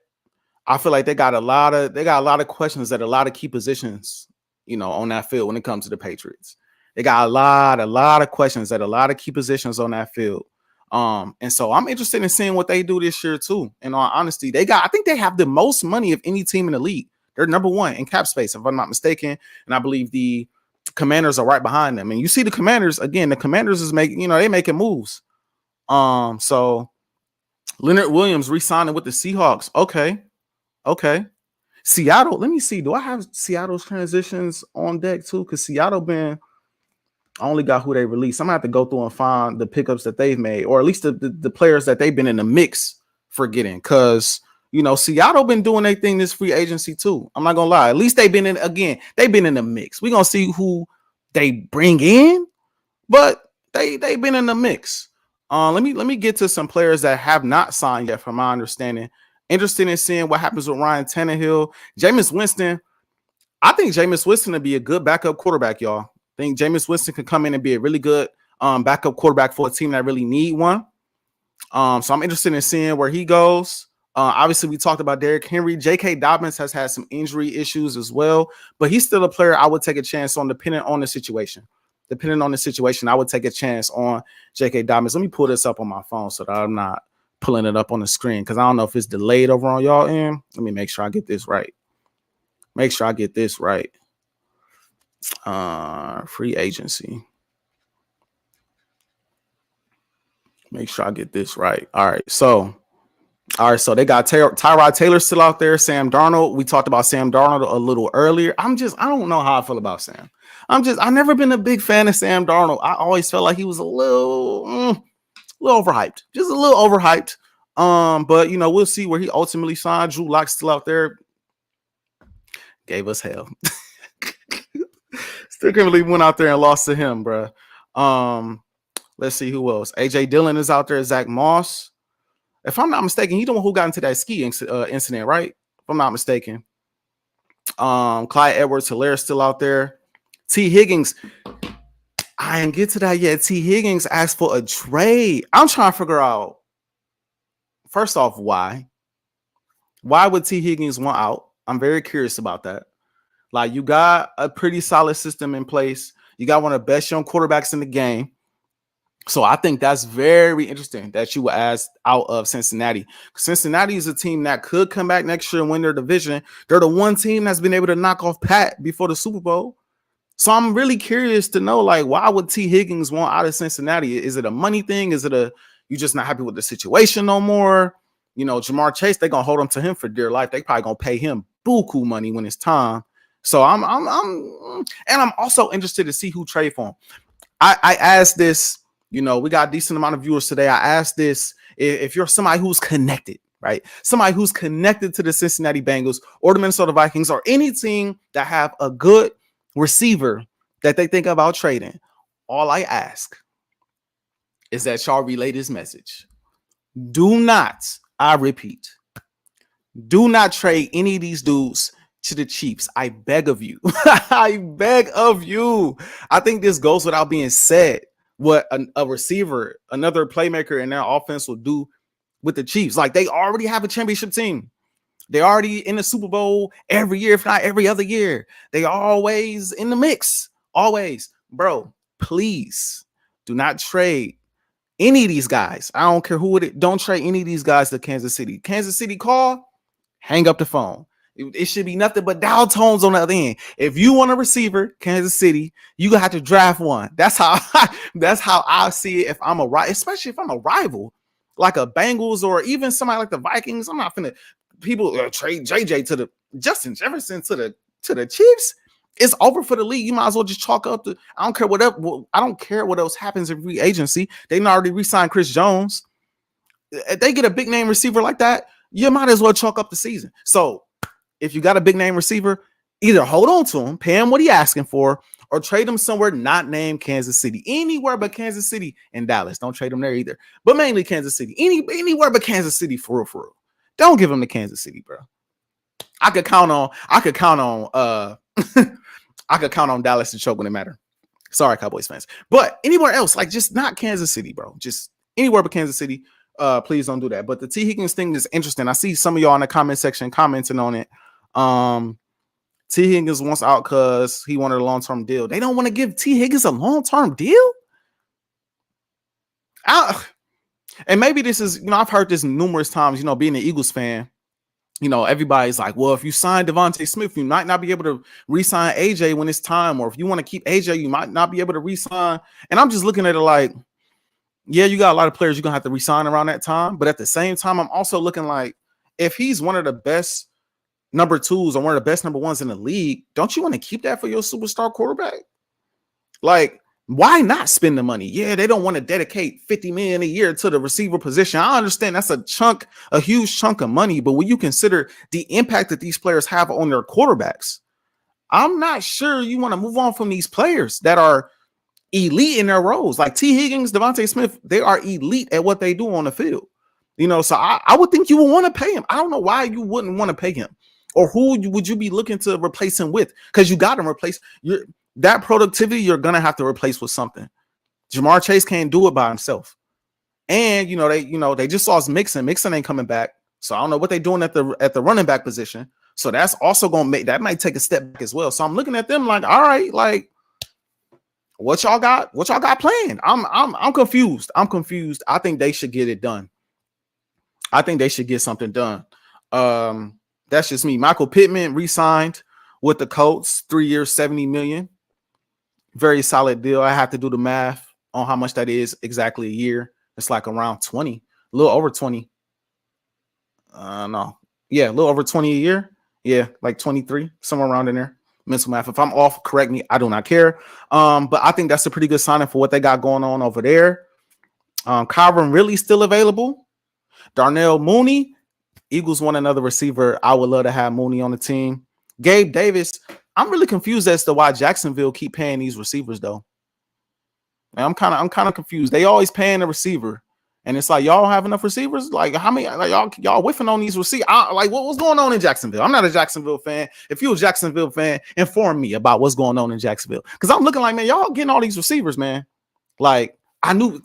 I feel like they got a lot of questions at a lot of key positions, you know, on that field when it comes to the Patriots. They got a lot of questions at a lot of key positions on that field. And so I'm interested in seeing what they do this year too. In all honesty, I think they have the most money of any team in the league. They're number 1 in cap space, if I'm not mistaken. And I believe the Commanders are right behind them. And you see the Commanders, again, the Commanders is making, they making moves. So Leonard Williams re-signing with the Seahawks. Okay. Seattle, let me see. Do I have Seattle's transitions on deck too? Because I only got who they released. I'm gonna have to go through and find the pickups that they've made, or at least the players that they've been in the mix for getting. Because Seattle been doing their thing this free agency too. I'm not gonna lie. At least they've been in the mix. We're gonna see who they bring in, but they've been in the mix. Let me get to some players that have not signed yet, from my understanding. Interested in seeing what happens with Ryan Tannehill. Jameis Winston. I think Jameis Winston would be a good backup quarterback, y'all. I think Jameis Winston could come in and be a really good backup quarterback for a team that really need one. So I'm interested in seeing where he goes. Obviously, we talked about Derrick Henry. J.K. Dobbins has had some injury issues as well, but he's still a player I would take a chance on, depending on the situation. I would take a chance on J.K. Dobbins. Let me pull this up on my phone so that I'm not pulling it up on the screen, because I don't know if it's delayed over on y'all end. Let me make sure I get this right. Free agency. Make sure I get this right. All right, so they got Tyrod Taylor still out there. Sam Darnold. We talked about Sam Darnold a little earlier. I don't know how I feel about Sam. I've never been a big fan of Sam Darnold. I always felt like he was a little overhyped. Just a little overhyped. But we'll see where he ultimately signed. Drew Lock still out there. Gave us hell. Still can't believe we went out there and lost to him, bro. Let's see who else. AJ Dillon is out there. Zach Moss. If I'm not mistaken, he's the one who got into that ski incident, right? If I'm not mistaken. Clyde Edwards-Helaire still out there. T. Higgins. I didn't get to that yet. T. Higgins asked for a trade. I'm trying to figure out, first off, why? Why would T. Higgins want out? I'm very curious about that. Like, you got a pretty solid system in place. You got one of the best young quarterbacks in the game. So I think that's very interesting that you were asked out of Cincinnati. Cincinnati is a team that could come back next year and win their division. They're the one team that's been able to knock off Pat before the Super Bowl. So I'm really curious to know, like, why would T. Higgins want out of Cincinnati? Is it a money thing? Is it you just not happy with the situation no more? Jamar Chase, they're going to hold him to him for dear life. They probably going to pay him buku money when it's time. So I'm also interested to see who trade for him. I asked this, we got a decent amount of viewers today. I asked this, if you're somebody who's connected, right? Somebody who's connected to the Cincinnati Bengals or the Minnesota Vikings or any team that have a good receiver that they think about trading, all I ask is that y'all relay this message. Do not, I repeat, do not trade any of these dudes to the Chiefs. I beg of you. I beg of you. I think this goes without being said what a receiver, another playmaker in their offense will do with the Chiefs. Like, they already have a championship team. They're already in the Super Bowl every year, if not every other year. They always in the mix. Always. Bro, please do not trade any of these guys. I don't care who it is. Don't trade any of these guys to Kansas City. Kansas City call, hang up the phone. It should be nothing but dial tones on the other end. If you want a receiver, Kansas City, you gonna have to draft one. That's how I see it. If I'm especially if I'm a rival, like a Bengals or even somebody like the Vikings, I'm not finna people trade JJ to the Justin Jefferson to the Chiefs. It's over for the league. You might as well just chalk up the. I don't care what else happens in free agency. They already re-signed Chris Jones. If they get a big name receiver like that, you might as well chalk up the season. So if you got a big name receiver, either hold on to him, pay him what he asking for, or trade him somewhere not named Kansas City. Anywhere but Kansas City and Dallas. Don't trade him there either. But mainly Kansas City. Anywhere but Kansas City for real. Don't give him to Kansas City, bro. I could count on I could count on Dallas to choke when it matter. Sorry, Cowboys fans. But anywhere else, like, just not Kansas City, bro. Just anywhere but Kansas City. Please don't do that. But the T. Higgins thing is interesting. I see some of y'all in the comment section commenting on it. T. Higgins wants out because he wanted a long-term deal. They don't want to give T. Higgins a long-term deal? And maybe this is, I've heard this numerous times, being an Eagles fan. everybody's like, well, if you sign Devontae Smith, you might not be able to re-sign AJ when it's time, or if you want to keep AJ, you might not be able to re-sign. And I'm just looking at it like, yeah, you got a lot of players you're gonna have to re-sign around that time. But at the same time, I'm also looking like, if he's one of the best number twos or one of the best number ones in the league, don't you want to keep that for your superstar quarterback? Like, why not spend the money? Yeah, they don't want to dedicate $50 million a year to the receiver position. I understand that's a huge chunk of money, but when you consider the impact that these players have on their quarterbacks, I'm not sure you want to move on from these players that are elite in their roles. Like T. Higgins, Devontae Smith, they are elite at what they do on the field. So I would think you would want to pay him. I don't know why you wouldn't want to pay him. Or who would you be looking to replace him with? Because you got to replace that productivity. You're gonna have to replace with something. Jamar Chase can't do it by himself. And they just lost Mixon. Mixon ain't coming back. So I don't know what they're doing at the running back position. So that's also that might take a step back as well. So I'm looking at them like, all right, like what y'all got planned? I'm confused. I think they should get it done. I think they should get something done. That's just me. Michael Pittman re-signed with the Colts, 3 years, $70 million. Very solid deal. I have to do the math on how much that is exactly a year. It's like around 20, a little over 20. No. Yeah, a little over 20 a year. Yeah, like 23, somewhere around in there. Mental math. If I'm off, correct me. I do not care. But I think that's a pretty good signing for what they got going on over there. Kyron Ridley still available. Darnell Mooney. Eagles want another receiver. I would love to have Mooney on the team. Gabe Davis. I'm really confused as to why Jacksonville keep paying these receivers though. And I'm kind of confused. They always paying the receiver, and it's like y'all don't have enough receivers. Like how many? Like y'all whiffing on these receivers? Like what's going on in Jacksonville? I'm not a Jacksonville fan. If you're a Jacksonville fan, inform me about what's going on in Jacksonville, because I'm looking like, man, y'all getting all these receivers, man. Like I knew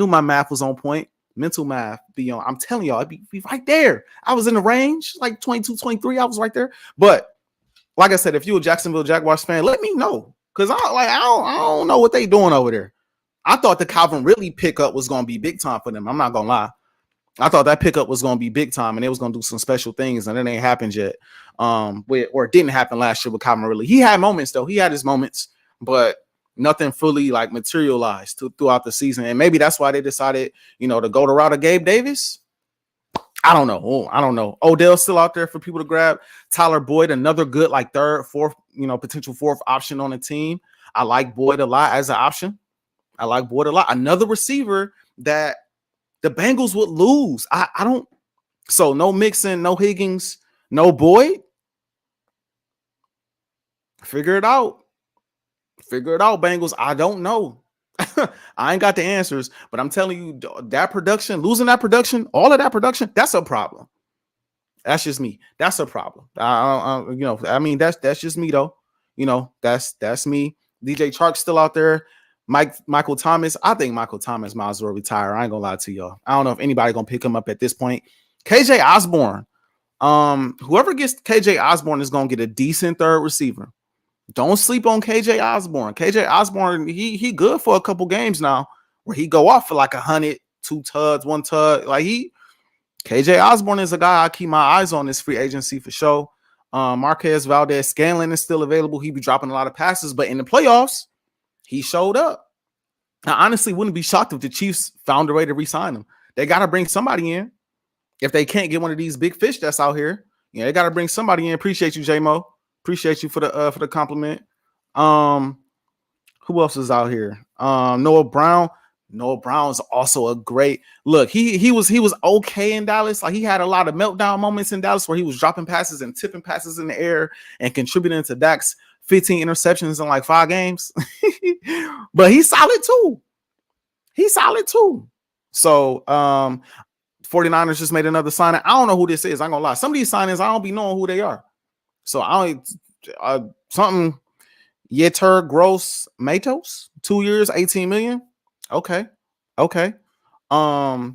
my math was on point. Mental math be on. I'm telling y'all, I'd be right there. I was in the range, like 22, 23. I was right there. But like I said, if you're a Jacksonville Jaguars fan, let me know, because I don't know what they doing over there. I thought the Calvin Ridley pickup was going to be big time for them. I'm not going to lie. I thought that pickup was going to be big time, and it was going to do some special things, and it ain't happened yet. Or it didn't happen last year with Calvin Ridley. He had moments, though. He had his moments, but nothing fully like materialized throughout the season. And maybe that's why they decided, to go the route of Gabe Davis. I don't know. Odell's still out there for people to grab. Tyler Boyd, another good, like third, fourth, potential fourth option on the team. I like Boyd a lot as an option. Another receiver that the Bengals would lose. I don't. So no Mixon, no Higgins, no Boyd. Figure it out, Bengals. I don't know. I ain't got the answers, but I'm telling you, that production, losing that production, all of that production, that's a problem. That's just me. That's a problem. That's just me though. That's me. DJ Chark's still out there. Michael Thomas. I think Michael Thomas might as well retire. I ain't gonna lie to y'all. I don't know if anybody gonna pick him up at this point. KJ Osborne. Whoever gets KJ Osborne is gonna get a decent third receiver. Don't sleep on KJ Osborne. KJ Osborne, he good for a couple games now, where he go off for like 100, 2 tuds, 1 tud. Like KJ Osborne is a guy I keep my eyes on this free agency for sure. Marquez Valdes-Scantling is still available. He be dropping a lot of passes, but in the playoffs, he showed up. I honestly wouldn't be shocked if the Chiefs found a way to re-sign him. They got to bring somebody in. If they can't get one of these big fish that's out here, they got to bring somebody in. Appreciate you, J-Mo. Appreciate you for the compliment. Who else is out here? Noah Brown. Noah Brown's also a great look. He was okay in Dallas. Like he had a lot of meltdown moments in Dallas where he was dropping passes and tipping passes in the air and contributing to Dak's 15 interceptions in like 5 games. But he's solid too. So 49ers just made another signing. I don't know who this is. I'm gonna lie. Some of these signings, I don't be knowing who they are. So I don't something Yetur Gross Matos, 2 years, 18 million. Okay. A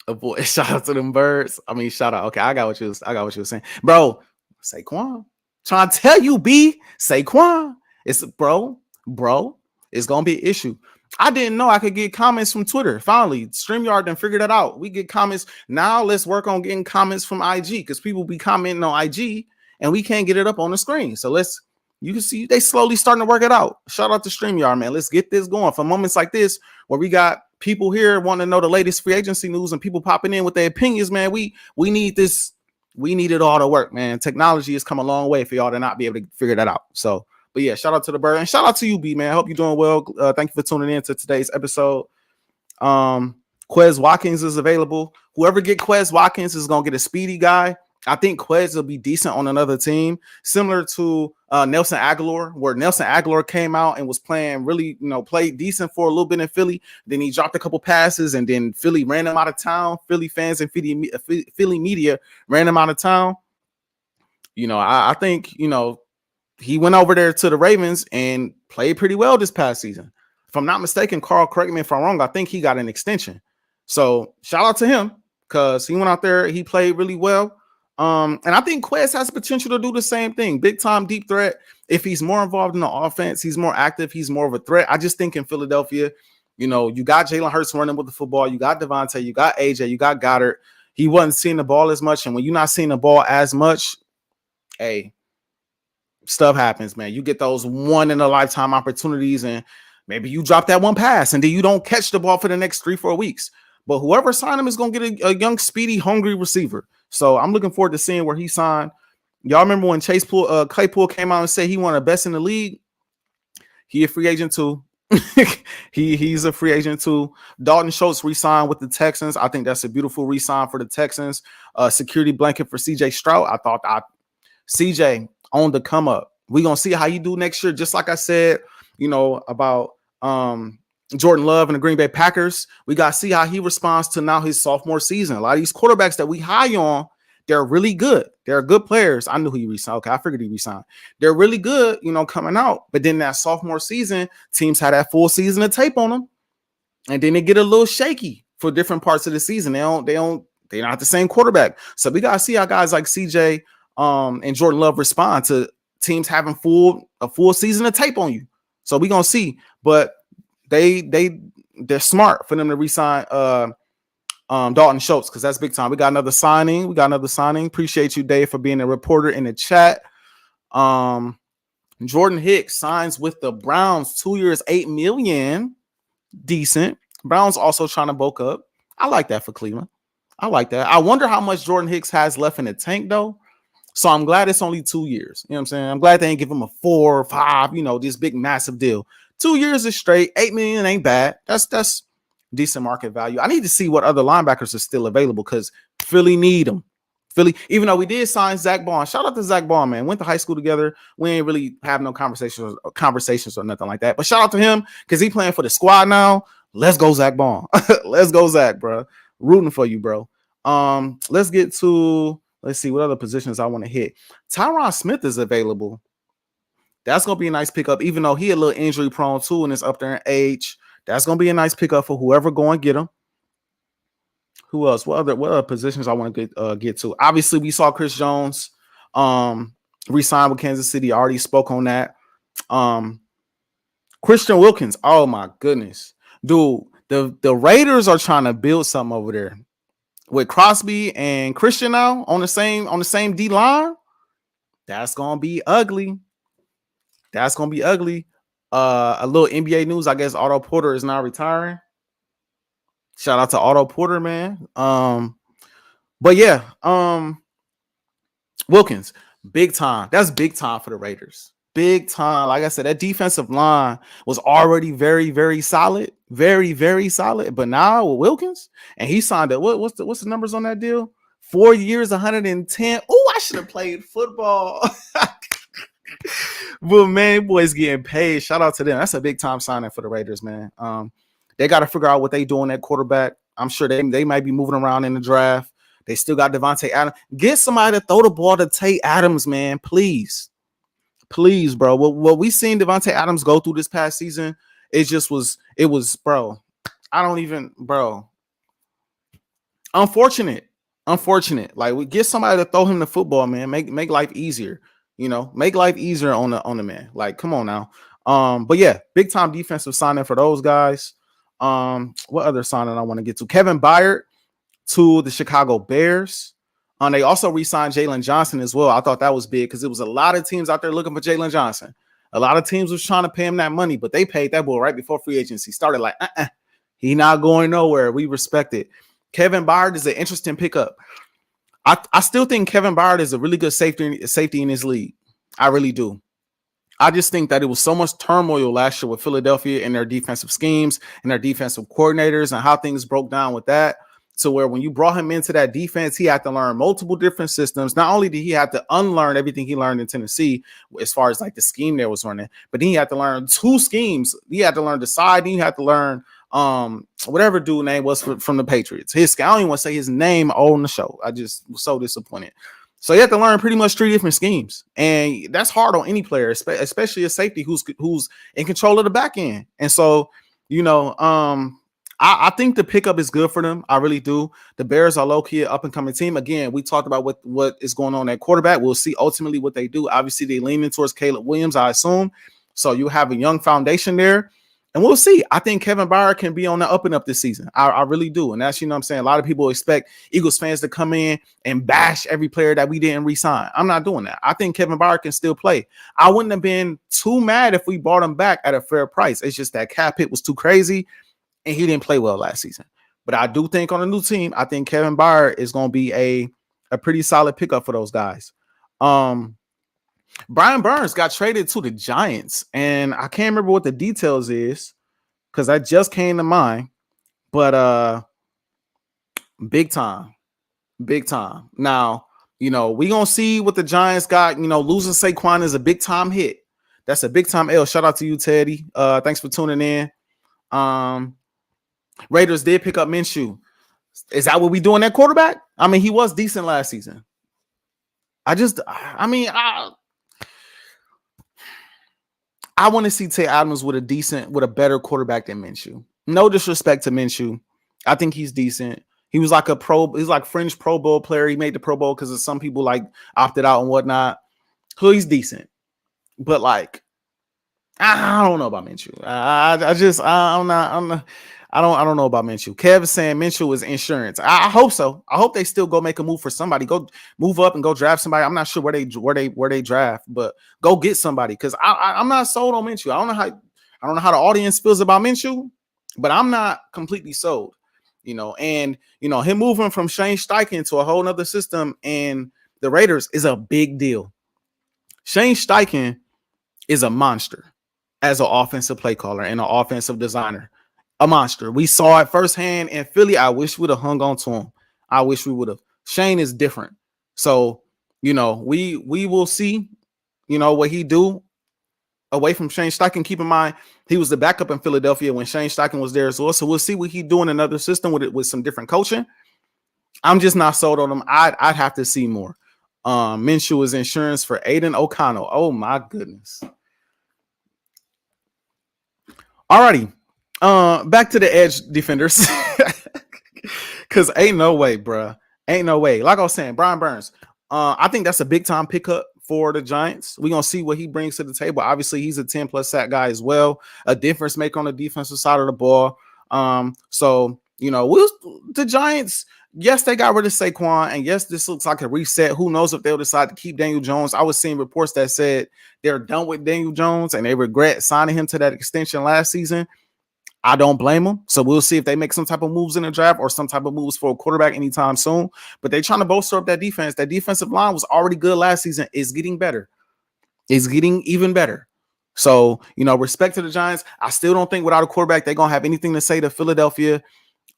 boy, shout out to them birds. I mean, shout out. Okay, I got what you were saying. Bro, Saquon. Trying to tell you, B, Saquon. It's bro, it's gonna be an issue. I didn't know I could get comments from Twitter. Finally, StreamYard done figured that out. We get comments. Now let's work on getting comments from IG because people be commenting on IG and we can't get it up on the screen. So you can see they slowly starting to work it out. Shout out to StreamYard, man. Let's get this going for moments like this where we got people here wanting to know the latest free agency news and people popping in with their opinions, man. We need this. We need it all to work, man. Technology has come a long way for y'all to not be able to figure that out. So, but yeah, shout out to the bird and shout out to you, B, man. I hope you're doing well. Thank you for tuning in to today's episode. Quez Watkins is available. Whoever get Quez Watkins is gonna get a speedy guy. I think Quez will be decent on another team, similar to Nelson Aguilar, where Nelson Aguilar came out and was playing really, played decent for a little bit in Philly. Then he dropped a couple passes, and then Philly ran him out of town. Philly fans and Philly media ran him out of town. I think, he went over there to the Ravens and played pretty well this past season. If I'm not mistaken, Carl, correct me if I'm wrong, I think he got an extension. So shout out to him because he went out there, he played really well. And I think Quez has potential to do the same thing. Big time, deep threat. If he's more involved in the offense, he's more active, he's more of a threat. I just think in Philadelphia, you got Jalen Hurts running with the football, you got Devontae, you got AJ, you got Goddard. He wasn't seeing the ball as much. And when you're not seeing the ball as much, hey, stuff happens, man. You get those one in a lifetime opportunities, and maybe you drop that one pass and then you don't catch the ball for the next 3-4 weeks. But whoever signed him is going to get a young, speedy, hungry receiver. So I'm looking forward to seeing where he signed. Y'all remember when Claypool came out and said he wanted best in the league? He a free agent too. He's a free agent too. Dalton Schultz re-signed with the Texans. I think that's a beautiful re-sign for the Texans. Security blanket for CJ Stroud. I thought CJ on the come up. We're going to see how you do next year. Just like I said, about Jordan Love and the Green Bay Packers. We got to see how he responds to now his sophomore season. A lot of these quarterbacks that we high on, they're really good. They're good players. I knew he resigned. Okay, I figured he resigned. They're really good, coming out. But then that sophomore season, teams had that full season of tape on them. And then they get a little shaky for different parts of the season. They're not the same quarterback. So we got to see how guys like CJ and Jordan Love respond to teams having a full season of tape on you. So we're going to see. But they're smart for them to re-sign Dalton Schultz because that's big time. We got another signing. Appreciate you, Dave, for being a reporter in the chat. Jordan Hicks signs with the Browns, 2 years, $8 million. Decent. Browns also trying to bulk up. I like that for Cleveland. I like that. I wonder how much Jordan Hicks has left in the tank, though. So I'm glad it's only 2 years. You know what I'm saying? I'm glad they ain't give him a 4 or 5, this big, massive deal. 2 years is straight. $8 million ain't bad. That's decent market value. I need to see what other linebackers are still available because Philly need them. Philly, even though we did sign Zach Bond. Shout out to Zach Bond, man. Went to high school together. We ain't really have no conversations or nothing like that. But shout out to him because he playing for the squad now. Let's go, Zach Bond. Let's go, Zach, bro. Rooting for you, bro. Let's see what other positions I want to hit. Tyron Smith is available. That's going to be a nice pickup, even though he a little injury prone too and is up there in age. That's going to be a nice pickup for whoever go and get him. Who else? What other positions I want to get to? Obviously, we saw Chris Jones re-sign with Kansas City. I already spoke on that. Christian Wilkins. Oh, my goodness. Dude, the Raiders are trying to build something over there. With Crosby and Christian now on the same D line. That's going to be ugly. A little NBA news, I guess Otto Porter is now retiring. Shout out to Otto Porter, man. But yeah, Wilkins, big time. That's big time for the Raiders. Big time. Like I said, that defensive line was already very, very solid. Very, very solid. But now with Wilkins, and he signed it. What's the numbers on that deal? 4 years, 110. Oh, I should have played football. But man, boys getting paid. Shout out to them. That's a big time signing for the Raiders, man. They got to figure out what they doing at quarterback. I'm sure they might be moving around in the draft. They still got Devontae Adams. Get somebody to throw the ball to Tate Adams, man. Please, bro. What we seen Devontae Adams go through this past season, it was, bro. I don't even, bro. Unfortunate. Like, we get somebody to throw him the football, man. Make life easier. Make life easier on the man. Like, come on now. But yeah, big time defensive signing for those guys. What other signing I want to get to? Kevin Byard to the Chicago Bears. They also re-signed Jalen Johnson as well. I thought that was big because it was a lot of teams out there looking for Jalen Johnson. A lot of teams was trying to pay him that money, but they paid that boy right before free agency started. Like, he not going nowhere. We respect it. Kevin Byard is an interesting pickup. I still think Kevin Byard is a really good safety in his league. I really do. I just think that it was so much turmoil last year with Philadelphia and their defensive schemes and their defensive coordinators and how things broke down with that. So where when you brought him into that defense, he had to learn multiple different systems. Not only did he have to unlearn everything he learned in Tennessee as far as like the scheme there was running, but then he had to learn two schemes. He had to learn the side, and he had to learn whatever dude name was from the Patriots. I don't even want to say his name on the show. I just was so disappointed. So you have to learn pretty much three different schemes, and that's hard on any player, especially a safety who's in control of the back end. And so, I think the pickup is good for them. I really do. The Bears are low-key an up-and-coming team. Again, we talked about what is going on at quarterback. We'll see ultimately what they do. Obviously, they leaning towards Caleb Williams, I assume. So you have a young foundation there. And we'll see. I think Kevin Byard can be on the up and up this season. I really do. And that's, what I'm saying? A lot of people expect Eagles fans to come in and bash every player that we didn't re-sign. I'm not doing that. I think Kevin Byard can still play. I wouldn't have been too mad if we bought him back at a fair price. It's just that cap hit was too crazy, and he didn't play well last season. But I do think on a new team, I think Kevin Byard is going to be a pretty solid pickup for those guys. Brian Burns got traded to the Giants, and I can't remember what the details is, because that just came to mind, but big time. Now, we gonna see what the Giants got. Losing Saquon is a big time hit. That's a big time L. Shout out to you, Teddy. Thanks for tuning in. Raiders did pick up Minshew. Is that what we doing at quarterback? I mean, he was decent last season. I want to see Tay Adams with a better quarterback than Minshew. No disrespect to Minshew. I think he's decent. He was like he's like fringe Pro Bowl player. He made the Pro Bowl because of some people like opted out and whatnot. So he's decent. But like, I don't know about Minshew. I don't know about Minshew. Kev is saying Minshew is insurance. I hope so. I hope they still go make a move for somebody. Go move up and go draft somebody. I'm not sure where they draft, but go get somebody, because I'm not sold on Minshew. I don't know how the audience feels about Minshew, but I'm not completely sold. Him moving from Shane Steichen to a whole nother system and the Raiders is a big deal. Shane Steichen is a monster as an offensive play caller and an offensive designer. A monster. We saw it firsthand in Philly. I wish we'd have hung on to him. I wish we would have. Shane is different. So, we will see, what he do away from Shane Steichen. Keep in mind, he was the backup in Philadelphia when Shane Steichen was there as well. So we'll see what he do in another system with some different coaching. I'm just not sold on him. I'd have to see more. Minshew is insurance for Aiden O'Connell. Oh my goodness. Alrighty. Back to the edge defenders. Because ain't no way, bro. Ain't no way. Like I was saying, Brian Burns. I think that's a big time pickup for the Giants. We're gonna see what he brings to the table. Obviously, he's a 10+ sack guy as well, a difference maker on the defensive side of the ball. So the Giants, yes, they got rid of Saquon, and yes, this looks like a reset. Who knows if they'll decide to keep Daniel Jones? I was seeing reports that said they're done with Daniel Jones and they regret signing him to that extension last season. I don't blame them. So we'll see if they make some type of moves in the draft or some type of moves for a quarterback anytime soon. But they're trying to bolster up that defense. That defensive line was already good last season. It's getting better. It's getting even better. So, respect to the Giants. I still don't think without a quarterback, they're going to have anything to say to Philadelphia,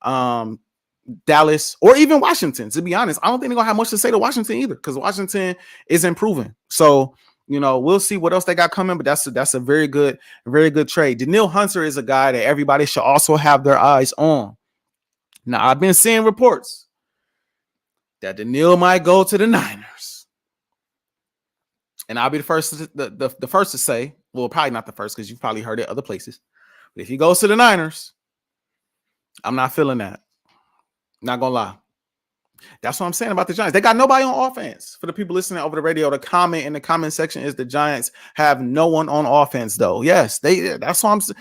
Dallas, or even Washington. To be honest, I don't think they're going to have much to say to Washington either, because Washington is improving. So, we'll see what else they got coming, but that's a very good trade. Danielle Hunter is a guy that everybody should also have their eyes on. Now, I've been seeing reports that Danielle might go to the Niners. And I'll be the first to say, well, probably not the first, because you've probably heard it other places. But if he goes to the Niners, I'm not feeling that. Not gonna lie. That's what I'm saying about the Giants. They got nobody on offense. For the people listening over the radio, the comment in the comment section is the Giants have no one on offense, though. Yes, that's what I'm saying.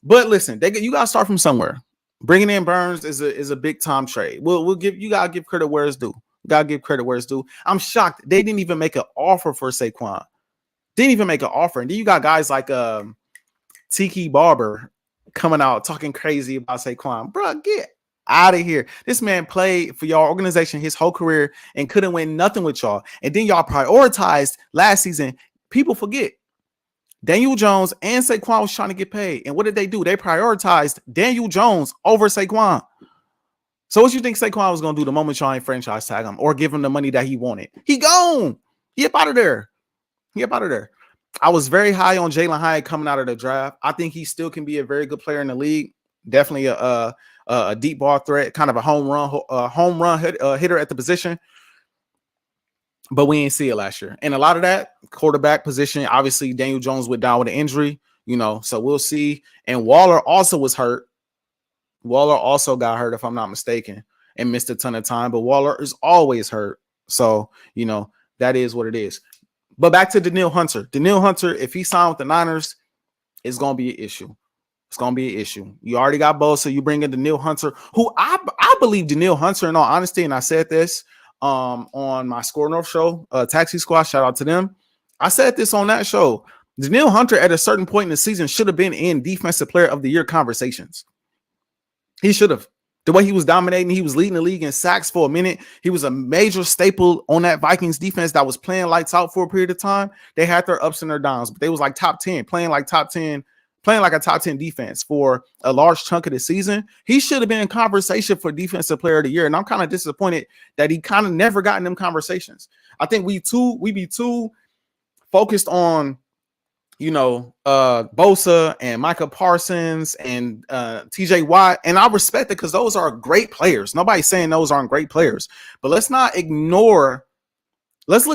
But listen, you gotta start from somewhere. Bringing in Burns is a big time trade. We'll give you gotta give credit where it's due. Gotta give credit where it's due. I'm shocked they didn't even make an offer for Saquon. Didn't even make an offer. And then you got guys like Tiki Barber coming out talking crazy about Saquon. Bro, get out of here. This man played for y'all organization his whole career and couldn't win nothing with y'all. And then y'all prioritized last season. People forget. Daniel Jones and Saquon was trying to get paid. And what did they do? They prioritized Daniel Jones over Saquon. So what you think Saquon was going to do the moment y'all ain't franchise tag him or give him the money that he wanted? He gone. He up out of there. He up out of there. I was very high on Jalen Hyatt coming out of the draft. I think he still can be a very good player in the league. Definitely a deep ball threat, kind of a home run hitter at the position. But we didn't see it last year. And a lot of that quarterback position, obviously Daniel Jones went down with an injury, so we'll see. And Waller also was hurt. Waller also got hurt, if I'm not mistaken, and missed a ton of time. But Waller is always hurt. So, that is what it is. But back to Danielle Hunter. Danielle Hunter, if he signed with the Niners, it's going to be an issue. It's going to be an issue. You already got Bosa. You bring in Danielle Hunter, who I believe Danielle Hunter, in all honesty, and I said this on my Score North show, Taxi Squad, shout out to them. I said this on that show. Danielle Hunter at a certain point in the season should have been in Defensive Player of the Year conversations. He should have. The way he was dominating, he was leading the league in sacks for a minute. He was a major staple on that Vikings defense that was playing lights out for a period of time. They had their ups and their downs, but they was like top 10, playing like a top 10 defense for a large chunk of the season. He should have been in conversation for Defensive Player of the Year. And I'm kind of disappointed that he kind of never got in them conversations. I think we be too focused on, Bosa and Micah Parsons and TJ Watt. And I respect it because those are great players. Nobody's saying those aren't great players. But let's look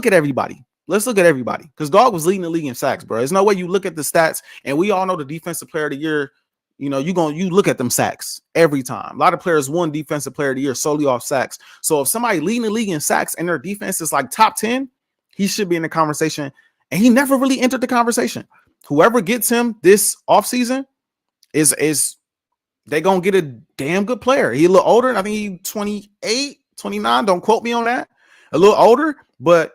at everybody. Let's look at everybody. Because Dog was leading the league in sacks, bro. There's no way you look at the stats, and we all know the Defensive Player of the Year, you look at them sacks every time. A lot of players won Defensive Player of the Year solely off sacks. So if somebody leading the league in sacks and their defense is like top 10, he should be in the conversation. And he never really entered the conversation. Whoever gets him this offseason is they going to get a damn good player. He a little older. I think he's 28, 29. Don't quote me on that. A little older, but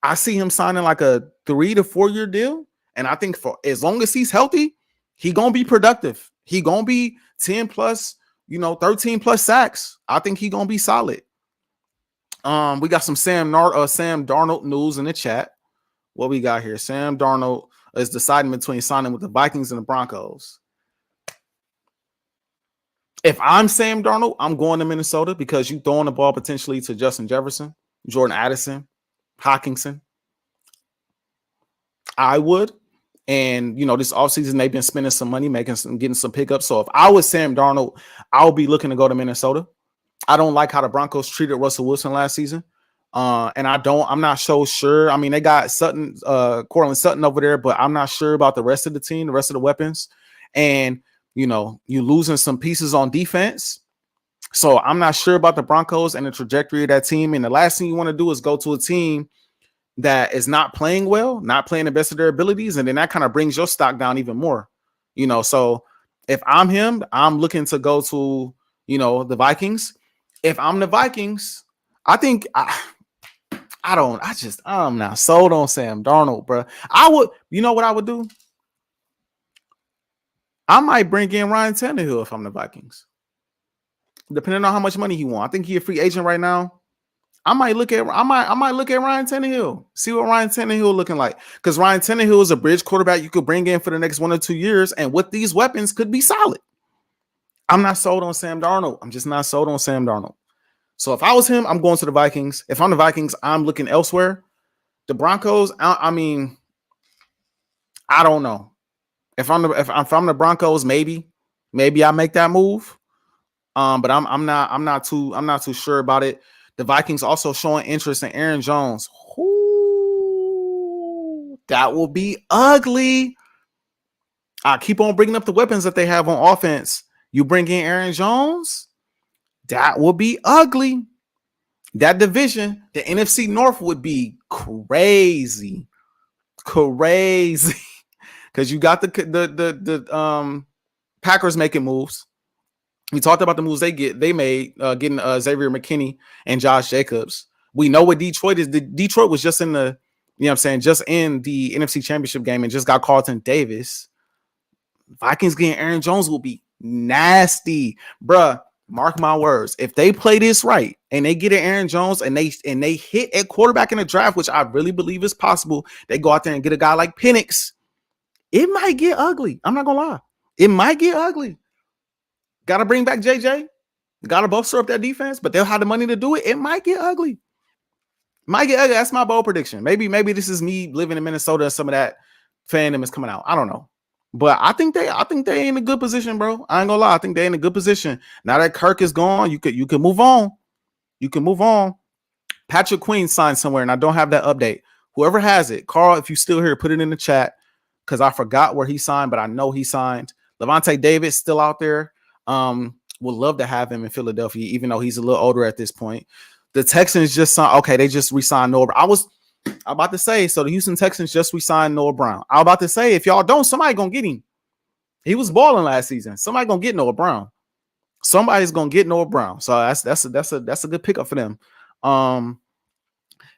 I see him signing like a 3 to 4 year deal. And I think for as long as he's healthy, he going to be productive. He going to be 10 plus, 13 plus sacks. I think he going to be solid. We got some Sam Darnold news in the chat. What we got here? Sam Darnold is deciding between signing with the Vikings and the Broncos. If I'm Sam Darnold, I'm going to Minnesota because you throwing the ball potentially to Justin Jefferson, Jordan Addison, Hockenson. I would. And, this offseason, they've been spending some money, getting some pickups. So if I was Sam Darnold, I'll be looking to go to Minnesota. I don't like how the Broncos treated Russell Wilson last season. And I'm not so sure. I mean, they got Cortland Sutton over there, but I'm not sure about the rest of the team, the rest of the weapons. And, you losing some pieces on defense. So I'm not sure about the Broncos and the trajectory of that team. And the last thing you want to do is go to a team that is not playing well, not playing the best of their abilities. And then that kind of brings your stock down even more, So if I'm him, I'm looking to go to, the Vikings. If I'm the Vikings, I think I'm not sold on Sam Darnold, bro. I would, what I would do? I might bring in Ryan Tannehill if I'm the Vikings, depending on how much money he wants. I think he's a free agent right now. I might look at Ryan Tannehill, see what Ryan Tannehill looking like, because Ryan Tannehill is a bridge quarterback you could bring in for the next 1 or 2 years, and with these weapons could be solid. I'm not sold on Sam Darnold. I'm just not sold on Sam Darnold. So if I was him, I'm going to the Vikings. If I'm the Vikings, I'm looking elsewhere. The Broncos, I mean, I don't know. If I'm the Broncos, maybe I make that move. But I'm not too sure about it. The Vikings also showing interest in Aaron Jones. Ooh, that will be ugly. I keep on bringing up the weapons that they have on offense. You bring in Aaron Jones, that will be ugly. That division, the NFC North, would be crazy. Because you got the Packers making moves. We talked about the moves they made, getting Xavier McKinney and Josh Jacobs. We know what Detroit is. Detroit was just in the, you know what I'm saying, just in the NFC Championship game and just got Carlton Davis. Vikings getting Aaron Jones will be nasty, bruh. Mark my words. If they play this right and they get Aaron Jones and they hit at quarterback in the draft, which I really believe is possible, they go out there and get a guy like Penix. It might get ugly. I'm not gonna lie. It might get ugly. Got to bring back JJ. Got to bolster up that defense, but they'll have the money to do it. It might get ugly. Might get ugly. That's my bold prediction. Maybe this is me living in Minnesota and some of that fandom is coming out. I don't know. But I think they in a good position, bro. I ain't gonna lie. I think they're in a good position. Now that Kirk is gone, you could move on. You can move on. Patrick Queen signed somewhere, and I don't have that update. Whoever has it, Carl, if you still here, put it in the chat because I forgot where he signed, but I know he signed. Levante David still out there. Would love to have him in Philadelphia, even though he's a little older at this point. The Texans just signed. Okay, they just re-signed Noah. I'm about to say, so the Houston Texans just re-signed Noah Brown. I'm about to say, if y'all don't, somebody gonna get him. He was balling last season. Somebody gonna get Noah Brown. Somebody's gonna get Noah Brown. So that's a good pickup for them.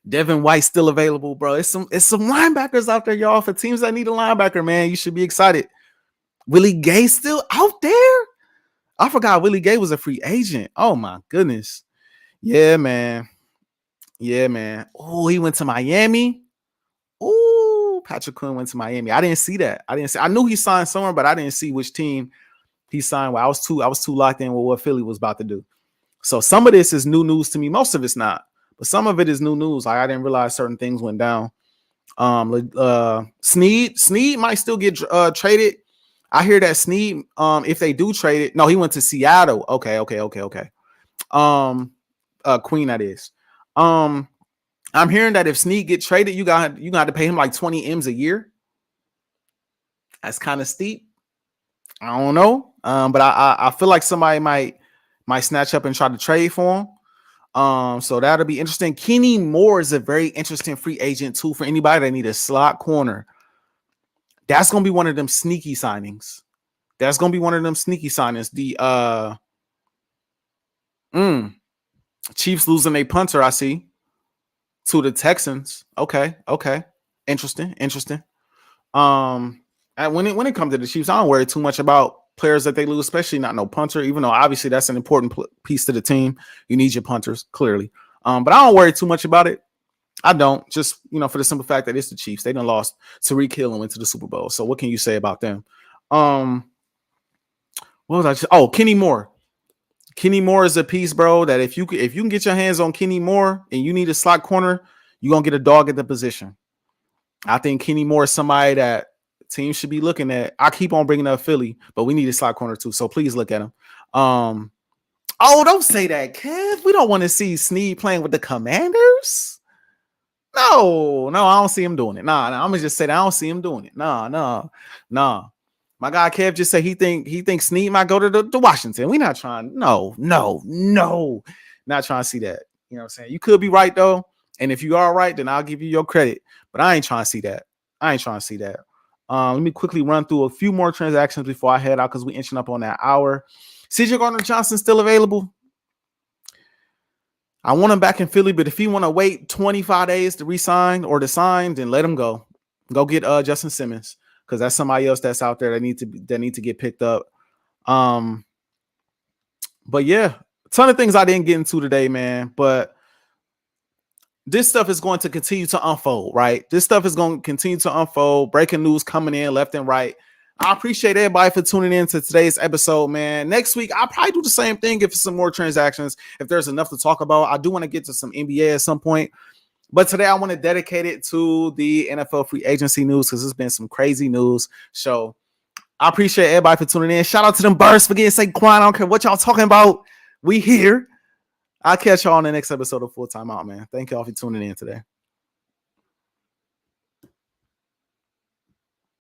Devin White still available, bro. It's some linebackers out there, y'all. For teams that need a linebacker, man, you should be excited. Willie Gay still out there. I forgot Willie Gay was a free agent. Oh my goodness. Yeah, man. Oh, he went to Miami. Oh, Patrick Quinn went to Miami. I didn't see that. I knew he signed somewhere, but I didn't see which team he signed. Well, I was too locked in with what Philly was about to do. So some of this is new news to me. Most of it's not, but some of it is new news. Like I didn't realize certain things went down. Snead might still get traded. I hear that Snead, if they do trade it, no, he went to Seattle. Okay. Queen, that is. I'm hearing that if Snead get traded, you got to pay him like 20 M's a year. That's kind of steep. I don't know. But I feel like somebody might snatch up and try to trade for him. So that'll be interesting. Kenny Moore is a very interesting free agent too for anybody that need a slot corner. That's gonna be one of them sneaky signings. The Chiefs losing a punter, I see, to the Texans. Okay. Interesting. And when it comes to the Chiefs, I don't worry too much about players that they lose, especially not no punter, even though obviously that's an important piece to the team. You need your punters, clearly. But I don't worry too much about it. I don't, just, for the simple fact that it's the Chiefs. They done lost Tyreek Hill and went to the Super Bowl. So what can you say about them? What was I just, Kenny Moore. Kenny Moore is a piece, bro, that if you can get your hands on Kenny Moore and you need a slot corner, you're going to get a dog at the position. I think Kenny Moore is somebody that teams should be looking at. I keep on bringing up Philly, but we need a slot corner too. So please look at him. Don't say that, Kev. We don't want to see Snead playing with the Commanders. No, I don't see him doing it. Nah, I'm gonna just say that I don't see him doing it. Nah. My guy Kev just said he thinks Snead might go to the Washington. We not trying. No. Not trying to see that. You know what I'm saying? You could be right though. And if you are right, then I'll give you your credit. But I ain't trying to see that. Let me quickly run through a few more transactions before I head out because we're inching up on that hour. CJ Gardner-Johnson still available. I want him back in Philly, but if he want to wait 25 days to re-sign or to sign, then let him go. Go get Justin Simmons because that's somebody else that's out there that need to get picked up. But yeah, a ton of things I didn't get into today, man. But this stuff is going to continue to unfold, right? This stuff is going to continue to unfold. Breaking news coming in left and right. I appreciate everybody for tuning in to today's episode, man. Next week, I'll probably do the same thing if it's some more transactions, if there's enough to talk about. I do want to get to some NBA at some point. But today, I want to dedicate it to the NFL free agency news because there's been some crazy news. So I appreciate everybody for tuning in. Shout out to them birds for getting Saquon. I don't care what y'all talking about. We here. I'll catch y'all on the next episode of Full Time Out, man. Thank y'all for tuning in today.